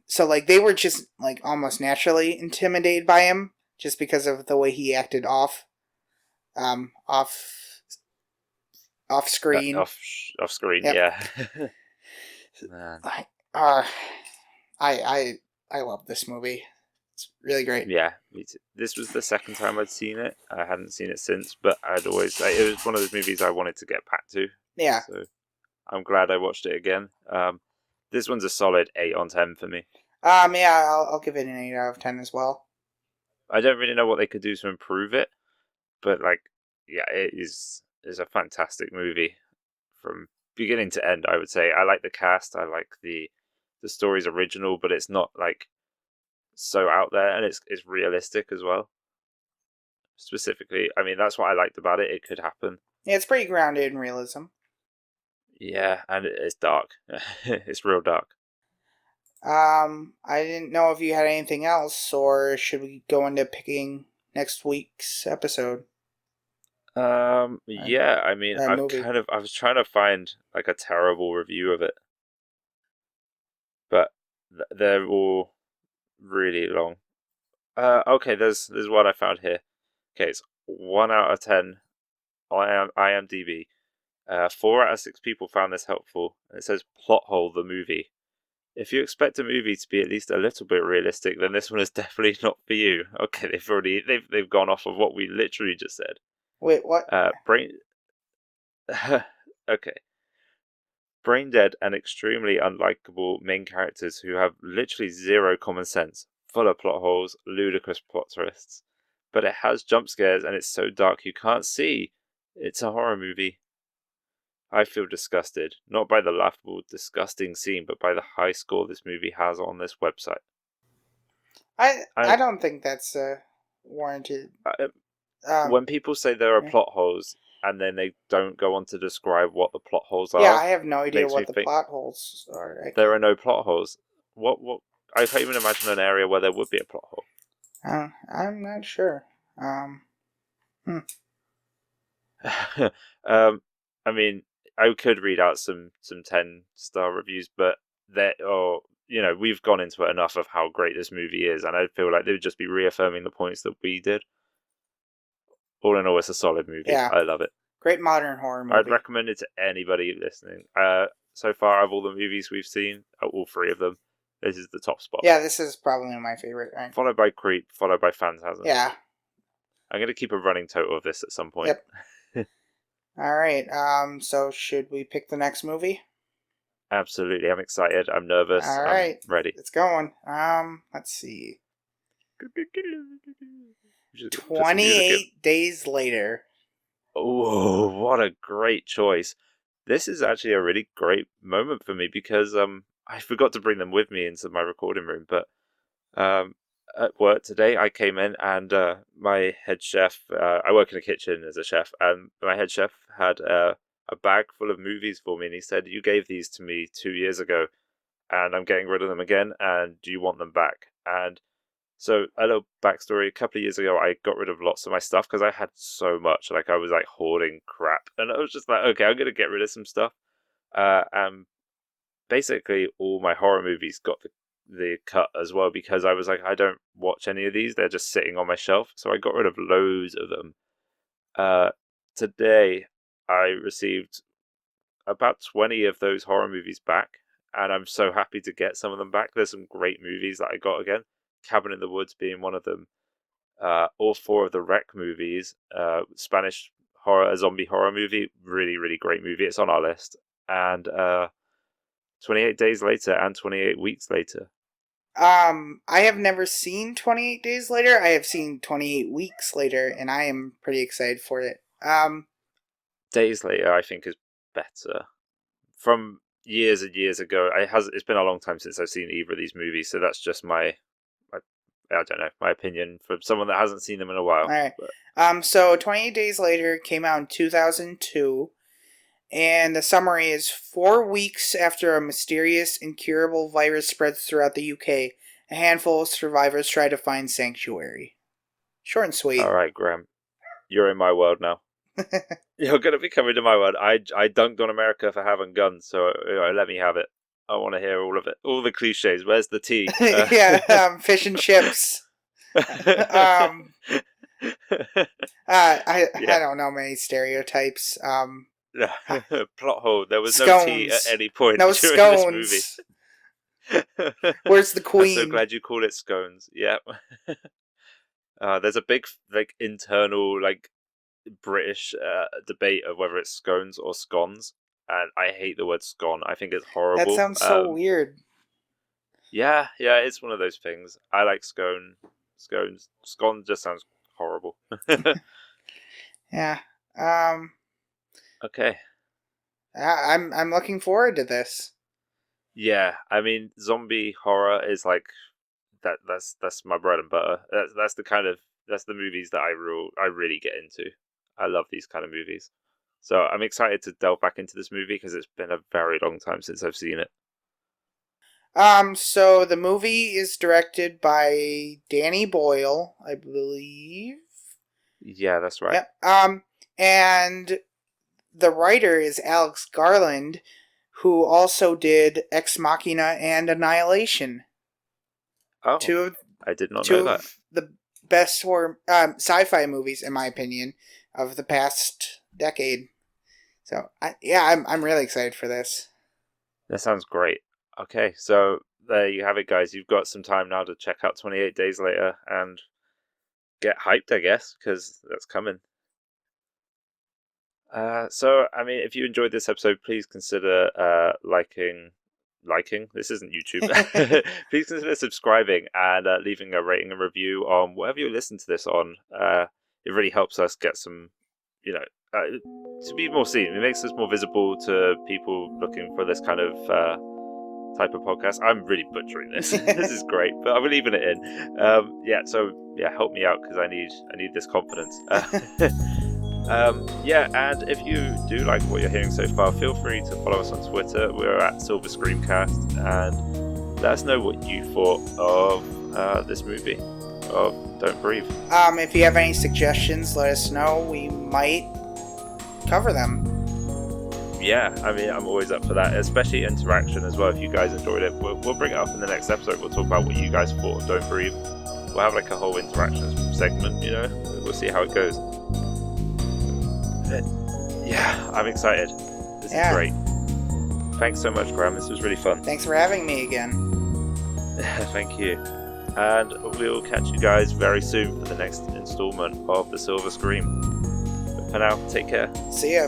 So like they were just like almost naturally intimidated by him just because of the way he acted off screen. Off screen, Yep. yeah. Man. I love this movie. It's really great. Yeah, me too. This was the second time I'd seen it. I hadn't seen it since, but it was one of those movies I wanted to get back to. Yeah. So I'm glad I watched it again. This one's a solid 8 on 10 for me. Yeah, I'll give it an 8 out of 10 as well. I don't really know what they could do to improve it, but like, yeah, it is a fantastic movie from beginning to end. I would say I like the cast. I like the story's original, but it's not like so out there, and it's realistic as well. Specifically, I mean, that's what I liked about it. It could happen. Yeah, it's pretty grounded in realism. Yeah, and it's dark. It's real dark. I didn't know if you had anything else, or should we go into picking next week's episode? Yeah, I mean, I was trying to find like a terrible review of it, but they're all really long. Okay, there's one I found here. Okay, it's 1 out of 10 on IMDb. 4 out of 6 people found this helpful, and it says plot hole the movie. If you expect a movie to be at least a little bit realistic, then this one is definitely not for you. Okay, they've gone off of what we literally just said. Wait, what? Okay. Brain dead and extremely unlikable main characters who have literally zero common sense, full of plot holes, ludicrous plot twists. But it has jump scares and it's so dark you can't see. It's a horror movie. I feel disgusted, not by the laughable, disgusting scene, but by the high score this movie has on this website. I don't think that's warranted. When people say there are plot holes and then they don't go on to describe what the plot holes are, yeah, I have no idea what the plot holes are. There are no plot holes. What? I can't even imagine an area where there would be a plot hole. I'm not sure. I mean, I could read out some 10-star reviews, but we've gone into it enough of how great this movie is, and I feel like they would just be reaffirming the points that we did. All in all, it's a solid movie. Yeah. I love it. Great modern horror movie. I'd recommend it to anybody listening. So far, of all the movies we've seen, all 3 of them, this is the top spot. Yeah, this is probably my favorite. Right? Followed by Creep, followed by Phantasm. Yeah. I'm going to keep a running total of this at some point. Yep. All right. So should we pick the next movie? Absolutely. I'm excited. I'm nervous. All right. I'm ready. It's going. Let's see. 28 days later. Oh, what a great choice! This is actually a really great moment for me because I forgot to bring them with me into my recording room, but um at work today I came in and my head chef, I work in a kitchen as a chef, and my head chef had a bag full of movies for me, and he said, "You gave these to me 2 years ago, and I'm getting rid of them again. And do you want them back?" And so a little backstory: a couple of years ago, I got rid of lots of my stuff because I had so much. Like I was like hoarding crap, and I was just like, okay, I'm gonna get rid of some stuff. And basically, all my horror movies got the cut as well because I was like, I don't watch any of these; they're just sitting on my shelf. So I got rid of loads of them. Uh, Today, I received about 20 of those horror movies back, and I'm so happy to get some of them back. There's some great movies that I got again. Cabin in the Woods being one of them. All four of the Wreck movies, Spanish horror, a zombie horror movie, really, really great movie. It's on our list. And 28 Days Later and 28 Weeks Later. I have never seen 28 Days Later. I have seen 28 Weeks Later, and I am pretty excited for it. Days Later, I think, is better. From years and years ago, it's been a long time since I've seen either of these movies, so that's just my I don't know, my opinion from someone that hasn't seen them in a while. Alright. But So 28 Days Later came out in 2002, and the summary is 4 weeks after a mysterious, incurable virus spreads throughout the UK, a handful of survivors try to find sanctuary. Short and sweet. all right, Graham, you're in my world now. You're gonna be coming to my world. I dunked on America for having guns, so let me have it. I want to hear all of it, all the cliches. Where's the tea? Yeah, fish and chips. um, I don't know many stereotypes. Plot hole. There was Scones. no tea at any point No during scones. this movie. Where's the queen? I'm so glad you call it scones. Yeah. There's a big internal British debate of whether it's scones or scones, and I hate the word scone. I think it's horrible. That sounds so weird. Yeah, it's one of those things. I like scones. Scone just sounds horrible. Yeah. Okay. I'm looking forward to this. Yeah, I mean, zombie horror is like that. That's my bread and butter. That's the movies that I really get into. I love these kind of movies. So I'm excited to delve back into this movie because it's been a very long time since I've seen it. So the movie is directed by Danny Boyle, I believe. Yeah, that's right. Yep. And the writer is Alex Garland, who also did Ex Machina and Annihilation. Oh, I did not know that. Two of the best horror sci-fi movies, in my opinion, of the past decade. So, I'm really excited for this. That sounds great. Okay, so there you have it, guys. You've got some time now to check out 28 Days Later and get hyped, I guess, because that's coming. So, I mean, if you enjoyed this episode, please consider liking. This isn't YouTube. Please consider subscribing and leaving a rating and review on whatever you listen to this on. It really helps us get some, to be more seen. It makes us more visible to people looking for this kind of type of podcast. I'm really butchering this. This is great, but I'm leaving it in. Help me out because I need this confidence. And if you do like what you're hearing so far, feel free to follow us on Twitter. We're at Silver Screamcast, and let us know what you thought of this movie, of Don't Breathe. If you have any suggestions, let us know. We might cover them. Yeah, I mean, I'm always up for that, especially interaction as well. If you guys enjoyed it, we'll bring it up in the next episode. We'll talk about what you guys thought of Don't Breathe. We'll have a whole interaction segment, We'll see how it goes. Yeah, I'm excited. This is great. Thanks so much, Grahm. This was really fun. Thanks for having me again. Thank you. And we'll catch you guys very soon for the next installment of The Silver Scream. But for now, take care. See ya.